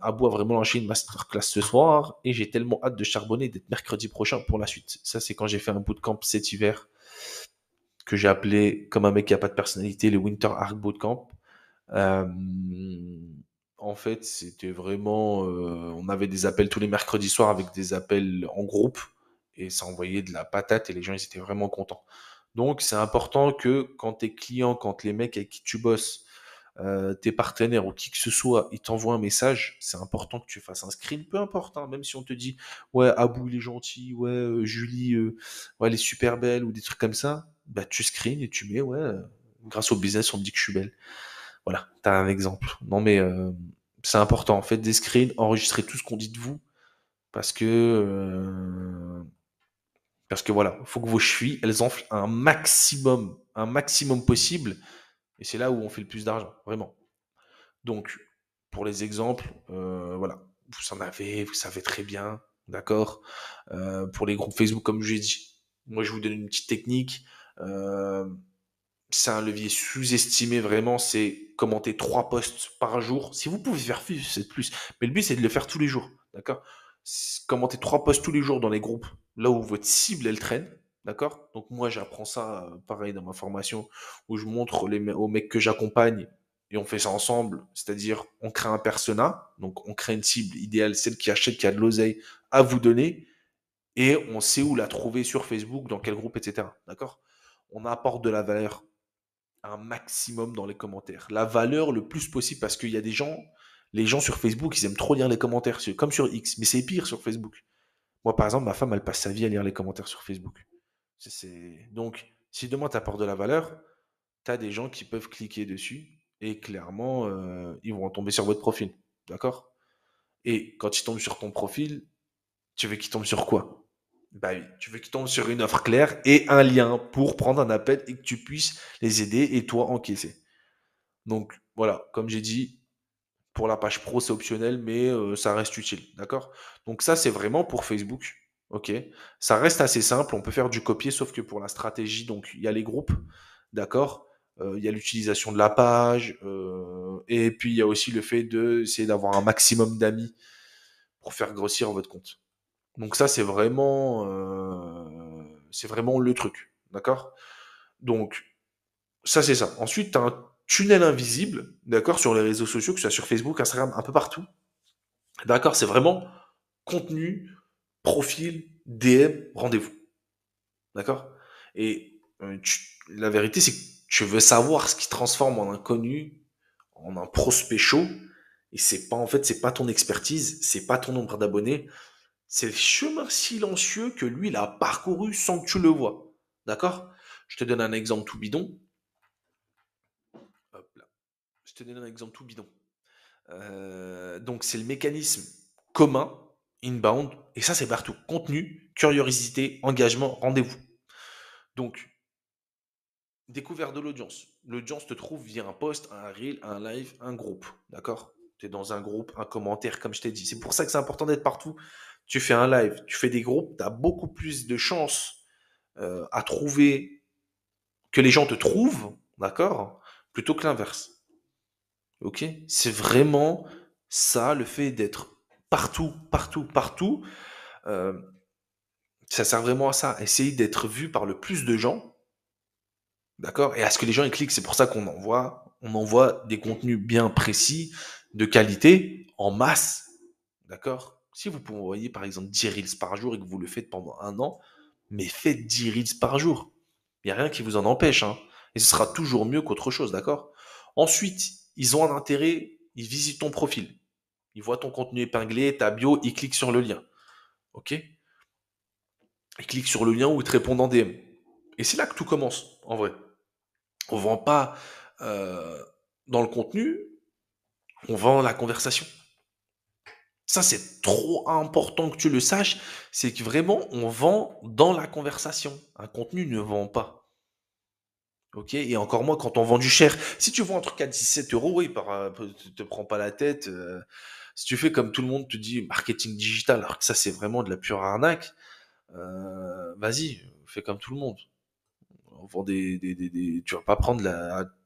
Abou a vraiment lancé une masterclass ce soir et j'ai tellement hâte de charbonner d'être mercredi prochain pour la suite. Ça, c'est quand j'ai fait un bootcamp cet hiver que j'ai appelé, comme un mec qui a pas de personnalité, le Winter Arc Bootcamp. Euh, En fait, c'était vraiment, on avait des appels tous les mercredis soirs avec des appels en groupe et ça envoyait de la patate et les gens ils étaient vraiment contents. Donc c'est important que quand tes clients, quand les mecs avec qui tu bosses, tes partenaires ou qui que ce soit, ils t'envoient un message, c'est important que tu fasses un screen, peu importe, hein, même si on te dit ouais Abou il est gentil, ouais Julie ouais, elle est super belle ou des trucs comme ça, bah tu screens et tu mets ouais grâce au business on me dit que je suis belle. Voilà, t'as un exemple. Non mais c'est important. Faites des screens, enregistrez tout ce qu'on dit de vous parce que voilà, il faut que vos chevilles elles enflent un maximum possible. Et c'est là où on fait le plus d'argent, vraiment. Donc pour les exemples, voilà, vous en avez, vous savez très bien, d'accord. Pour les groupes Facebook comme je l'ai dit, moi je vous donne une petite technique. Euh, c'est un levier sous-estimé vraiment, c'est commenter 3 posts par jour. Si vous pouvez faire plus, c'est plus. Mais le but, c'est de le faire tous les jours, d'accord. Commenter 3 posts tous les jours dans les groupes, là où votre cible, elle traîne, d'accord. Donc moi, j'apprends ça, pareil, dans ma formation, où je montre aux mecs que j'accompagne, et on fait ça ensemble, c'est-à-dire on crée un persona, donc on crée une cible idéale, celle qui achète, qui a de l'oseille à vous donner, et on sait où la trouver sur Facebook, dans quel groupe, etc. D'accord. On apporte de la valeur un maximum dans les commentaires. La valeur le plus possible parce qu'il y a des gens, les gens sur Facebook, ils aiment trop lire les commentaires, comme sur X, mais c'est pire sur Facebook. Moi, par exemple, ma femme, elle passe sa vie à lire les commentaires sur Facebook. Donc, si demain tu apportes de la valeur, tu as des gens qui peuvent cliquer dessus et clairement, ils vont tomber sur votre profil. D'accord. Et quand ils tombent sur ton profil, tu veux qu'ils tombent sur quoi? Bah oui, tu veux qu'ils tombent sur une offre claire et un lien pour prendre un appel et que tu puisses les aider et toi encaisser. Donc voilà, comme j'ai dit, pour la page pro, c'est optionnel, mais ça reste utile, d'accord. Donc ça, c'est vraiment pour Facebook, ok. Ça reste assez simple, on peut faire du copier, sauf que pour la stratégie, donc il y a les groupes, d'accord. Il y a l'utilisation de la page, et puis il y a aussi le fait d'essayer d'avoir un maximum d'amis pour faire grossir votre compte. Donc ça, c'est vraiment le truc, d'accord. Donc ça, c'est ça. Ensuite, tu as un tunnel invisible, d'accord, sur les réseaux sociaux, que ce soit sur Facebook, Instagram, un peu partout. D'accord, c'est vraiment contenu, profil, DM, rendez-vous. D'accord. Et la vérité, c'est que tu veux savoir ce qui transforme en inconnu, en un prospect chaud. Et c'est pas, en fait, c'est pas ton expertise, c'est pas ton nombre d'abonnés, c'est le chemin silencieux que lui, il a parcouru sans que tu le vois. D'accord. Je te donne un exemple tout bidon. Hop là. Je te donne un exemple tout bidon. Donc c'est le mécanisme commun, inbound, et ça c'est partout. Contenu, curiosité, engagement, rendez-vous. Donc, découverte de l'audience. L'audience te trouve via un post, un reel, un live, un groupe. D'accord. Tu es dans un groupe, un commentaire, comme je t'ai dit. C'est pour ça que c'est important d'être partout. Tu fais un live, tu fais des groupes, tu as beaucoup plus de chances à trouver que les gens te trouvent, d'accord, plutôt que l'inverse. Ok. C'est vraiment ça, le fait d'être partout, partout, partout. euh, Ça sert vraiment à ça. Essayer d'être vu par le plus de gens, d'accord, et à ce que les gens y cliquent. C'est pour ça on envoie des contenus bien précis, de qualité, en masse, d'accord. Si vous pouvez envoyer par exemple 10 reels par jour et que vous le faites pendant un an, mais faites 10 reels par jour. Il n'y a rien qui vous en empêche, hein. Et ce sera toujours mieux qu'autre chose, d'accord. Ensuite, ils ont un intérêt, ils visitent ton profil. Ils voient ton contenu épinglé, ta bio, ils cliquent sur le lien. Ok. Ils cliquent sur le lien ou ils te répondent en DM. Et c'est là que tout commence, en vrai. On vend pas dans le contenu, on vend la conversation. Ça, c'est trop important que tu le saches. C'est que vraiment, on vend dans la conversation. Un contenu ne vend pas. Ok. Et encore moins quand on vend du cher. Si tu vends un truc à 17 euros, oui, te prends pas la tête. Si tu fais comme tout le monde te dit marketing digital, alors que ça c'est vraiment de la pure arnaque, vas-y, fais comme tout le monde. On vend tu vas pas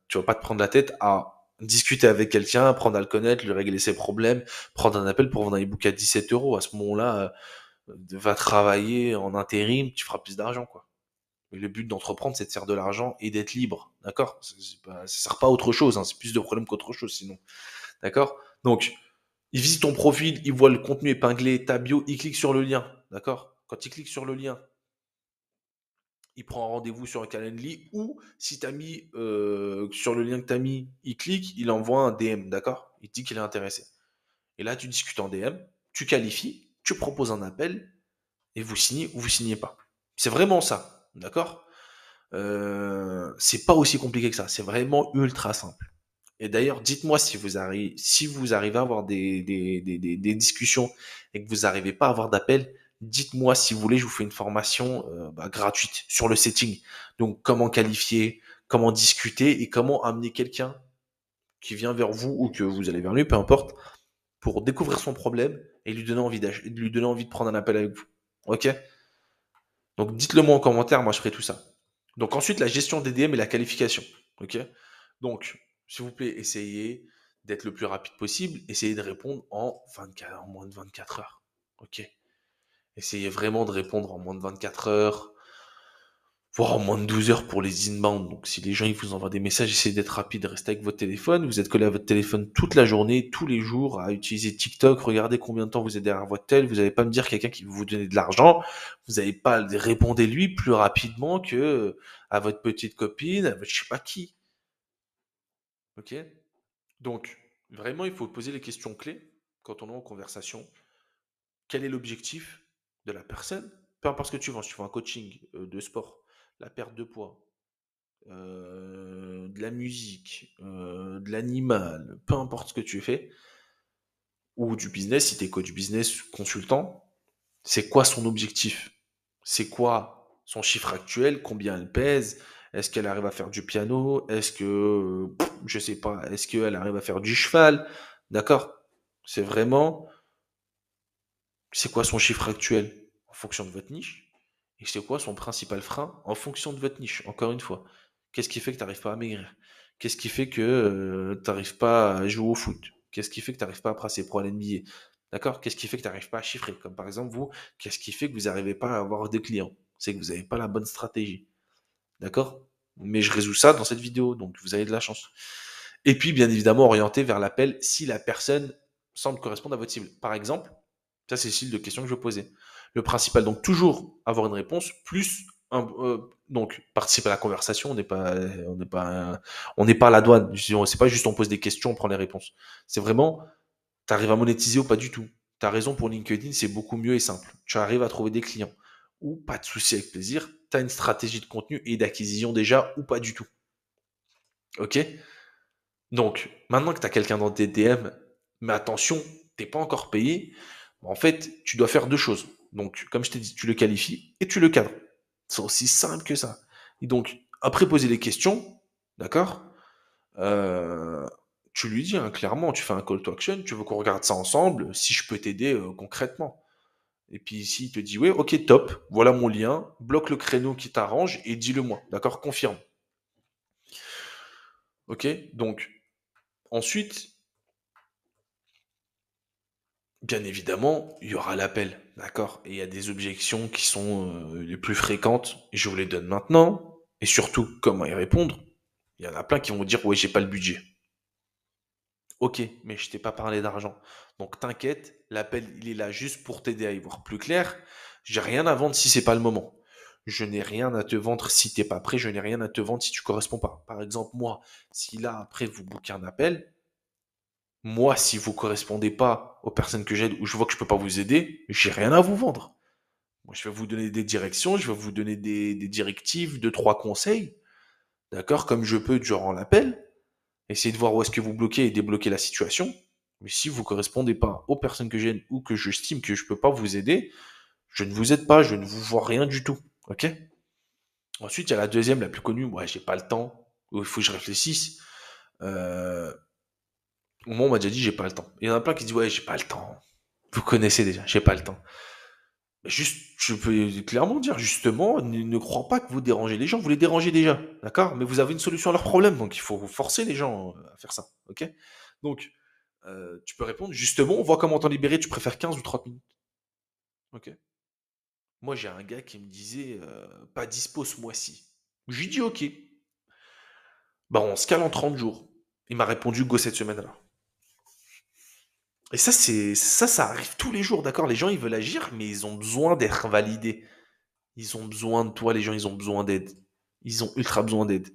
tu vas pas te prendre la tête à discuter avec quelqu'un, apprendre à le connaître, lui régler ses problèmes, prendre un appel pour vendre un e-book à 17 euros. À ce moment-là, va travailler en intérim, tu feras plus d'argent, quoi. Mais le but d'entreprendre, c'est de faire de l'argent et d'être libre, d'accord? Ça sert pas à autre chose, hein, c'est plus de problème qu'autre chose, sinon, d'accord? Donc, il visite ton profil, il voit le contenu épinglé, ta bio, il clique sur le lien, d'accord? Quand il clique sur le lien, il prend un rendez-vous sur un Calendly ou si tu as mis sur le lien que tu as mis, il clique, il envoie un DM, d'accord? Il dit qu'il est intéressé. Et là, tu discutes en DM, tu qualifies, tu proposes un appel et vous signez ou vous signez pas. C'est vraiment ça, d'accord? C'est pas aussi compliqué que ça, c'est vraiment ultra simple. Et d'ailleurs, dites-moi si vous arrivez à avoir des discussions et que vous n'arrivez pas à avoir d'appel, dites-moi si vous voulez, je vous fais une formation gratuite sur le setting. Donc, comment qualifier, comment discuter et comment amener quelqu'un qui vient vers vous ou que vous allez vers lui, peu importe, pour découvrir son problème et lui donner envie de prendre un appel avec vous. Ok? Donc, dites-le moi en commentaire, moi je ferai tout ça. Donc, ensuite, la gestion des DM et la qualification. Ok? Donc, s'il vous plaît, essayez d'être le plus rapide possible. Essayez de répondre en moins de 24 heures. Ok? Essayez vraiment de répondre en moins de 24 heures, voire en moins de 12 heures pour les inbound. Donc, si les gens ils vous envoient des messages, essayez d'être rapide, restez avec votre téléphone. Vous êtes collé à votre téléphone toute la journée, tous les jours, à utiliser TikTok. Regardez combien de temps vous êtes derrière votre tel. Vous n'allez pas me dire quelqu'un qui veut vous donner de l'argent. Vous n'allez pas répondre lui plus rapidement que à votre petite copine, à votre je sais pas qui. Ok? Donc, vraiment, il faut poser les questions clés quand on est en conversation. Quel est l'objectif de la personne? Peu importe ce que tu vends, si tu vends un coaching de sport, la perte de poids, de la musique, de l'animal, peu importe ce que tu fais, ou du business, si tu es coach business consultant, c'est quoi son objectif? C'est quoi son chiffre actuel? Combien elle pèse? Est-ce qu'elle arrive à faire du piano? Est-ce que, je sais pas, est-ce qu'elle arrive à faire du cheval? D'accord? C'est vraiment, c'est quoi son chiffre actuel en fonction de votre niche? Et c'est quoi son principal frein en fonction de votre niche? Encore une fois, qu'est-ce qui fait que tu n'arrives pas à maigrir? Qu'est-ce qui fait que tu n'arrives pas à jouer au foot? Qu'est-ce qui fait que tu n'arrives pas à passer pro à l'NBA? D'accord? Qu'est-ce qui fait que tu n'arrives pas à chiffrer? Comme par exemple, vous, qu'est-ce qui fait que vous n'arrivez pas à avoir des clients? C'est que vous n'avez pas la bonne stratégie. D'accord? Mais je résous ça dans cette vidéo, donc vous avez de la chance. Et puis, bien évidemment, orienter vers l'appel si la personne semble correspondre à votre cible. Par exemple, ça, c'est le style de question que je vais poser. Le principal, donc toujours avoir une réponse, plus donc participer à la conversation. On n'est pas à la douane. C'est pas juste on pose des questions, on prend les réponses. C'est vraiment, tu arrives à monétiser ou pas du tout. Tu as raison pour LinkedIn, c'est beaucoup mieux et simple. Tu arrives à trouver des clients ou pas de souci avec plaisir. Tu as une stratégie de contenu et d'acquisition déjà ou pas du tout. Ok? Donc, maintenant que tu as quelqu'un dans tes DM, mais attention, t'es pas encore payé, en fait, tu dois faire deux choses. Donc, comme je t'ai dit, tu le qualifies et tu le cadres. C'est aussi simple que ça. Et donc, après poser des questions, d'accord, euh, tu lui dis hein, clairement, tu fais un call to action, tu veux qu'on regarde ça ensemble, si je peux t'aider concrètement. Et puis s'il te dit ouais, ok, top, voilà mon lien, bloque le créneau qui t'arrange et dis-le moi, d'accord, confirme. Ok, donc ensuite, bien évidemment, il y aura l'appel, d'accord? Et il y a des objections qui sont les plus fréquentes, et je vous les donne maintenant, et surtout comment y répondre. Il y en a plein qui vont vous dire, ouais, j'ai pas le budget. Ok, mais je t'ai pas parlé d'argent. Donc t'inquiète, l'appel, il est là juste pour t'aider à y voir plus clair. J'ai rien à vendre si c'est pas le moment. Je n'ai rien à te vendre si t'es pas prêt, je n'ai rien à te vendre si tu corresponds pas. Par exemple, moi, si là, après, vous bookez un appel, moi, si vous correspondez pas aux personnes que j'aide ou je vois que je peux pas vous aider, j'ai rien à vous vendre. Moi, je vais vous donner des directions, je vais vous donner des directives, deux, trois conseils, d'accord, comme je peux durant l'appel. Essayez de voir où est-ce que vous bloquez et débloquer la situation. Mais si vous correspondez pas aux personnes que j'aide ou que j'estime que je peux pas vous aider, je ne vous aide pas, je ne vous vois rien du tout. Ok? Ensuite, il y a la deuxième, la plus connue. Moi, j'ai pas le temps. Il faut que je réfléchisse. Euh, Moi, on m'a déjà dit, j'ai pas le temps. Il y en a plein qui disent, ouais, j'ai pas le temps. Vous connaissez déjà, j'ai pas le temps. Juste, je peux clairement dire, justement, ne crois pas que vous dérangez les gens, vous les dérangez déjà, d'accord? Mais vous avez une solution à leurs problèmes, donc il faut forcer les gens à faire ça, ok? Donc, tu peux répondre, justement, on voit comment t'en libérer, tu préfères 15 ou 30 minutes, ok? Moi, j'ai un gars qui me disait, pas dispo ce mois-ci. Je lui dis, ok, bah on se cale en 30 jours. Il m'a répondu, go cette semaine-là. Et ça, ça arrive tous les jours, d'accord? Les gens, ils veulent agir, mais ils ont besoin d'être validés. Ils ont besoin de toi, les gens, ils ont besoin d'aide. Ils ont ultra besoin d'aide.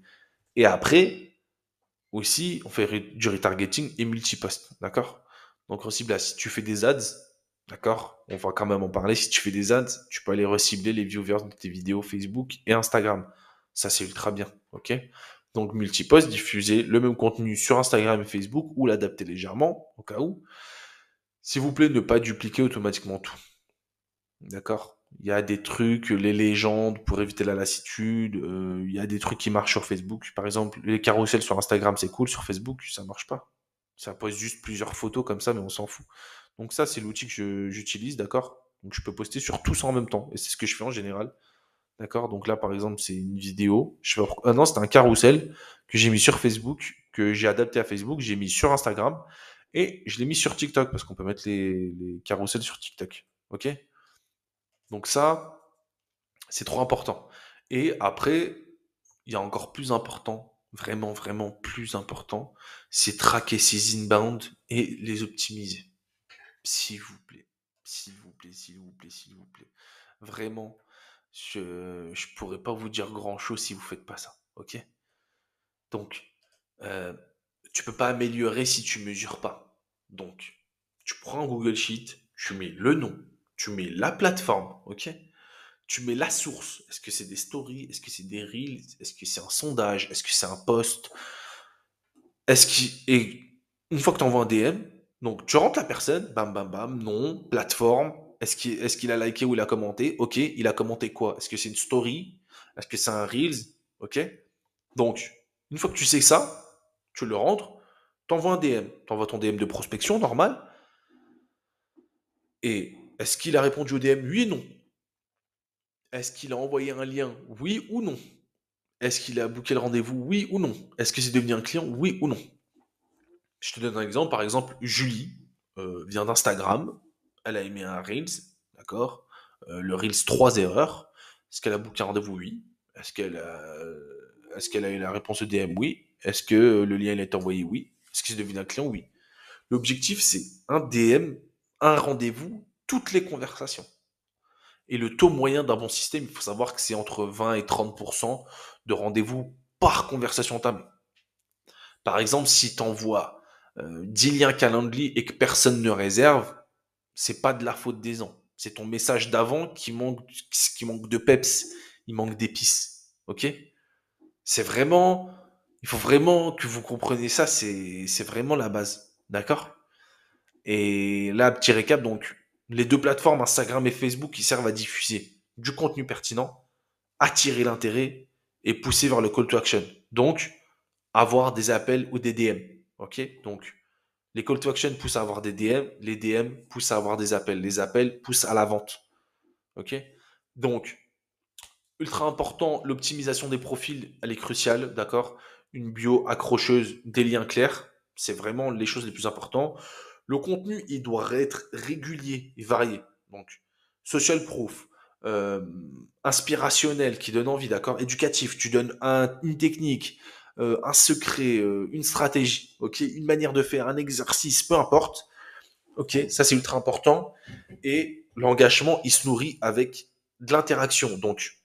Et après, aussi, on fait du retargeting et multipost, d'accord? Donc, recible là, si tu fais des ads, d'accord? On va quand même en parler. Si tu fais des ads, tu peux aller recibler les viewers de tes vidéos Facebook et Instagram. Ça, c'est ultra bien, ok? Donc, multipost, diffuser le même contenu sur Instagram et Facebook ou l'adapter légèrement, au cas où. S'il vous plaît, ne pas dupliquer automatiquement tout. D'accord? Il y a des trucs, les légendes pour éviter la lassitude. Il y a des trucs qui marchent sur Facebook. Par exemple, les carousels sur Instagram, c'est cool. Sur Facebook, ça marche pas. Ça pose juste plusieurs photos comme ça, mais on s'en fout. Donc ça, c'est l'outil que j'utilise, d'accord? Donc je peux poster sur tout ça en même temps. Et c'est ce que je fais en général. D'accord? Donc là, par exemple, c'est une vidéo. Je sais pas pourquoi. Ah non, c'était un carrousel que j'ai mis sur Facebook, que j'ai adapté à Facebook, j'ai mis sur Instagram. Et je l'ai mis sur TikTok, parce qu'on peut mettre les carousels sur TikTok. Ok? Donc ça, c'est trop important. Et après, il y a encore plus important, vraiment, vraiment plus important, c'est traquer ces inbound et les optimiser. S'il vous plaît. S'il vous plaît, s'il vous plaît, s'il vous plaît. Vraiment, je pourrais pas vous dire grand chose si vous faites pas ça. Ok? Donc, euh, tu peux pas améliorer si tu mesures pas. Donc, tu prends un Google Sheet, tu mets le nom, tu mets la plateforme, ok? Tu mets la source. Est-ce que c'est des stories? Est-ce que c'est des reels? Est-ce que c'est un sondage? Est-ce que c'est un post? Et une fois que tu envoies un DM, donc tu rentres la personne, bam bam bam, nom, plateforme, est-ce qu'il a liké ou il a commenté? Ok, il a commenté quoi? Est-ce que c'est une story? Est-ce que c'est un reels? Ok. Donc, une fois que tu sais ça, tu le rentres, t'envoies un DM, t'envoies ton DM de prospection normal, et est-ce qu'il a répondu au DM? Oui et non. Est-ce qu'il a envoyé un lien? Oui ou non? Est-ce qu'il a booké le rendez-vous? Oui ou non? Est-ce que c'est devenu un client? Oui ou non? Je te donne un exemple. Par exemple, Julie vient d'Instagram. Elle a aimé un Reels, d'accord? Le Reels 3 erreurs. Est-ce qu'elle a booké un rendez-vous? Oui. Est-ce qu'elle a eu la réponse au DM? Oui. Est-ce que le lien il a été envoyé? Oui. Est-ce que c'est devenu un client? Oui. L'objectif, c'est un DM, un rendez-vous, toutes les conversations. Et le taux moyen d'un bon système, il faut savoir que c'est entre 20 et 30% de rendez-vous par conversation entamée. Par exemple, si tu envoies 10 liens Calendly et que personne ne réserve, c'est pas de la faute des gens. C'est ton message d'avant qui manque de peps, il manque d'épices. Ok? C'est vraiment, il faut vraiment que vous compreniez ça, c'est vraiment la base. D'accord? Et là, petit récap, donc, les deux plateformes, Instagram et Facebook, qui servent à diffuser du contenu pertinent, attirer l'intérêt et pousser vers le call to action. Donc, avoir des appels ou des DM. Ok? Donc, les call to action poussent à avoir des DM, les DM poussent à avoir des appels, les appels poussent à la vente. Ok? Donc, ultra important, l'optimisation des profils, elle est cruciale, d'accord? Une bio accrocheuse, des liens clairs, c'est vraiment les choses les plus importantes. Le contenu, il doit être régulier et varié. Donc, social proof, euh, inspirationnel, qui donne envie, d'accord? Éducatif, tu donnes une technique, un secret, une stratégie, ok? Une manière de faire, un exercice, peu importe. Ok, ça c'est ultra important. Et l'engagement, il se nourrit avec de l'interaction. Donc,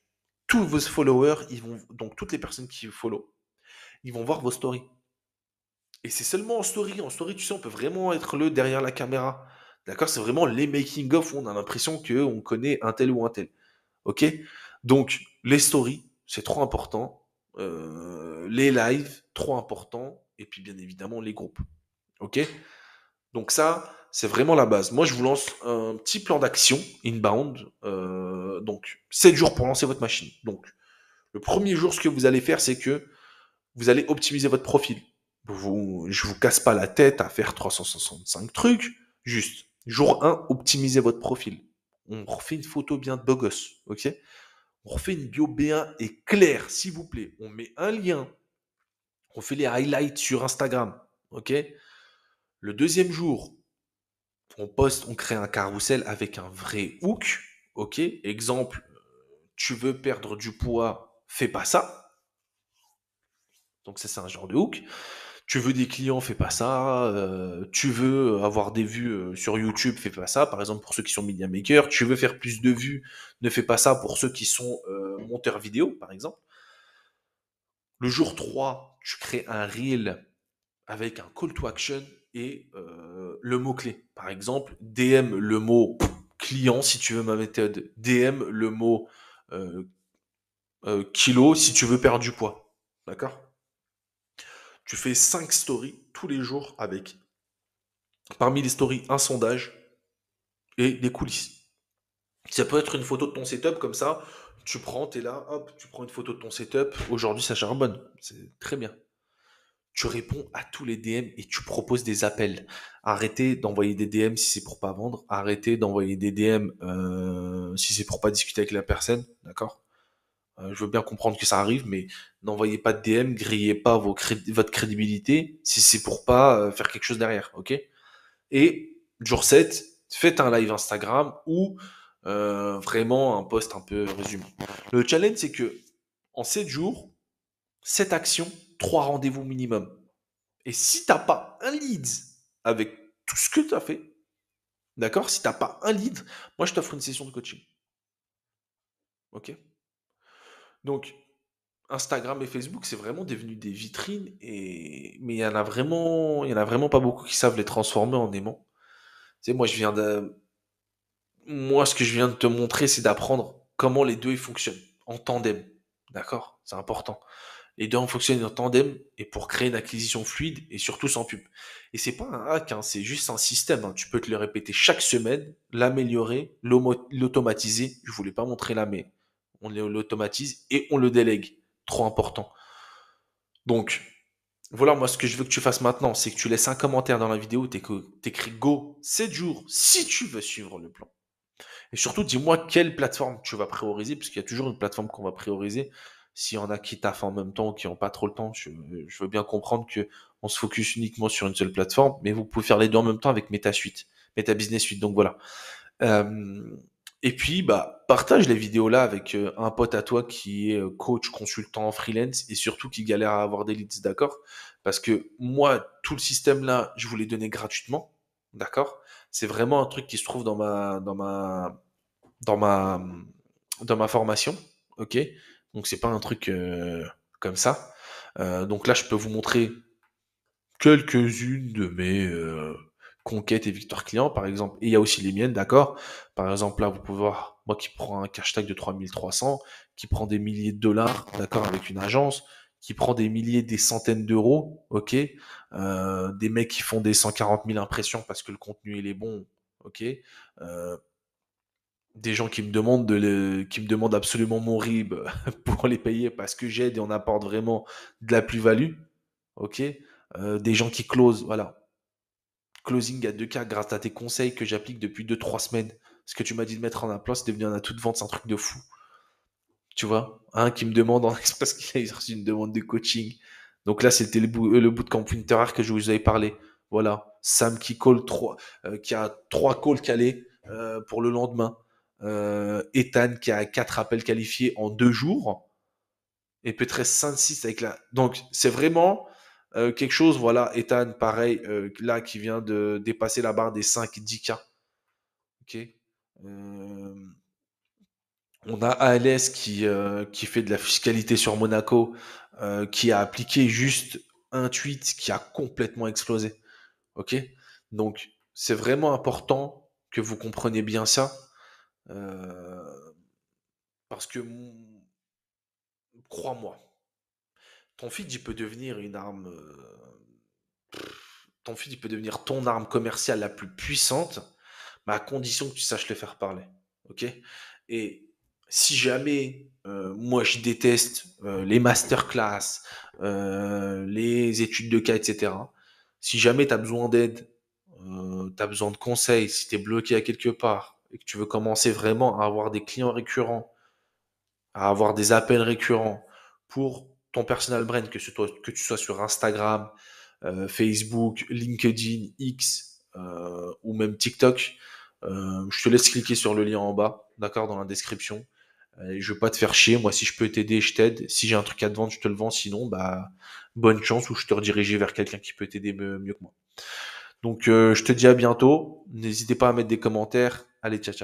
tous vos followers, donc toutes les personnes qui vous follow, ils vont voir vos stories. Et c'est seulement en story. En story, tu sais, on peut vraiment être le derrière la caméra. D'accord? C'est vraiment les making-of où on a l'impression qu'on connaît un tel ou un tel. Ok? Donc, les stories, c'est trop important. Les lives, trop important. Et puis, bien évidemment, les groupes. Ok? Donc ça, c'est vraiment la base. Moi, je vous lance un petit plan d'action inbound. Donc, 7 jours pour lancer votre machine. Donc, le premier jour, ce que vous allez faire, c'est que vous allez optimiser votre profil. Je vous casse pas la tête à faire 365 trucs. Juste, jour 1, optimisez votre profil. On refait une photo bien de beau gosse, ok? On refait une bio bien et claire, s'il vous plaît. On met un lien. On fait les highlights sur Instagram, ok? Le deuxième jour, on poste, on crée un carrousel avec un vrai hook, ok? Exemple, tu veux perdre du poids, fais pas ça. Donc ça, c'est un genre de hook. Tu veux des clients, fais pas ça. Tu veux avoir des vues sur YouTube, fais pas ça. Par exemple, pour ceux qui sont media makers, tu veux faire plus de vues, ne fais pas ça pour ceux qui sont monteurs vidéo, par exemple. Le jour 3, tu crées un reel avec un call to action et le mot-clé. Par exemple, DM le mot client si tu veux ma méthode. DM le mot euh, kilo si tu veux perdre du poids. D'accord? Tu fais 5 stories tous les jours avec, parmi les stories, un sondage et des coulisses. Ça peut être une photo de ton setup comme ça. Tu prends, t'es là, hop, tu prends une photo de ton setup. Aujourd'hui, ça charbonne. C'est très bien. Tu réponds à tous les DM et tu proposes des appels. Arrêtez d'envoyer des DM si c'est pour pas vendre. Arrêtez d'envoyer des DM si c'est pour pas discuter avec la personne, d'accord? Je veux bien comprendre que ça arrive, mais n'envoyez pas de DM, grillez pas votre crédibilité si c'est pour pas faire quelque chose derrière, ok? Et jour 7, faites un live Instagram ou vraiment un post un peu résumé. Le challenge, c'est que en 7 jours, 7 actions, 3 rendez-vous minimum. Et si t'as pas un lead avec tout ce que tu as fait, d'accord? Si t'as pas un lead, moi je t'offre une session de coaching. Ok? Donc, Instagram et Facebook, c'est vraiment devenu des vitrines, mais il y en a vraiment pas beaucoup qui savent les transformer en aimants. Tu sais, moi, ce que je viens de te montrer, c'est d'apprendre comment les deux ils fonctionnent en tandem. D'accord? C'est important. Les deux fonctionnent en tandem et pour créer une acquisition fluide et surtout sans pub. Et c'est pas un hack, hein, c'est juste un système, hein. Tu peux te le répéter chaque semaine, l'améliorer, l'automatiser. Je voulais pas montrer là, mais on l'automatise et on le délègue. Trop important. Donc, voilà, moi, ce que je veux que tu fasses maintenant, c'est que tu laisses un commentaire dans la vidéo, t'écris Go 7 jours si tu veux suivre le plan. Et surtout, dis-moi quelle plateforme tu vas prioriser, parce qu'il y a toujours une plateforme qu'on va prioriser. S'il y en a qui taffent en même temps ou qui n'ont pas trop le temps, je veux bien comprendre que on se focus uniquement sur une seule plateforme, mais vous pouvez faire les deux en même temps avec MetaSuite, Meta Business Suite. Donc voilà. Euh, et puis, bah, partage les vidéos là avec un pote à toi qui est coach, consultant en freelance et surtout qui galère à avoir des leads, d'accord? Parce que moi, tout le système là, je vous l'ai donné gratuitement, d'accord? C'est vraiment un truc qui se trouve dans ma, dans ma formation, ok? Donc c'est pas un truc comme ça. Donc là, je peux vous montrer quelques-unes de mes conquêtes et victoires clients, par exemple. Et il y a aussi les miennes, d'accord? Par exemple, là, vous pouvez voir, moi qui prends un cash tag de 3300, qui prend des milliers de dollars, d'accord, avec une agence, qui prend des milliers, des centaines d'euros, ok? Des mecs qui font des 140 000 impressions parce que le contenu, il est bon, ok? Euh, des gens qui me demandent absolument mon RIB pour les payer parce que j'aide et on apporte vraiment de la plus-value, ok? Des gens qui closent, voilà. Closing à 2K grâce à tes conseils que j'applique depuis 2 3 semaines. Ce que tu m'as dit de mettre en place, c'est devenu un atout de vente, c'est un truc de fou. Tu vois? Un qui me demande en express qu'il a reçu une demande de coaching. Donc là, c'était le bootcamp Winter que je vous avais parlé. Voilà. Sam qui call qui a 3 calls calés pour le lendemain. Ethan qui a 4 appels qualifiés en 2 jours. Et peut-être 5-6 avec la. Donc c'est vraiment quelque chose, voilà, Ethan, pareil, là qui vient de dépasser la barre des 5-10K. Ok. Euh, on a ALS qui fait de la fiscalité sur Monaco, qui a appliqué juste un tweet qui a complètement explosé. Ok. Donc c'est vraiment important que vous compreniez bien ça. euh, parce que crois-moi, ton feed il peut devenir une arme. Ton feed il peut devenir ton arme commerciale la plus puissante, mais à condition que tu saches le faire parler. Ok. Et Si jamais, moi je déteste les masterclass, les études de cas, etc. Si jamais tu as besoin d'aide, tu as besoin de conseils, si tu es bloqué à quelque part et que tu veux commencer vraiment à avoir des clients récurrents, à avoir des appels récurrents pour ton personal brand, que tu sois sur Instagram, Facebook, LinkedIn, X ou même TikTok, je te laisse cliquer sur le lien en bas, d'accord, dans la description. Je veux pas te faire chier. Moi, si je peux t'aider, je t'aide. Si j'ai un truc à te vendre, je te le vends. Sinon, bah, bonne chance ou je te redirigerai vers quelqu'un qui peut t'aider mieux que moi. Donc, je te dis à bientôt. N'hésitez pas à mettre des commentaires. Allez, ciao, ciao.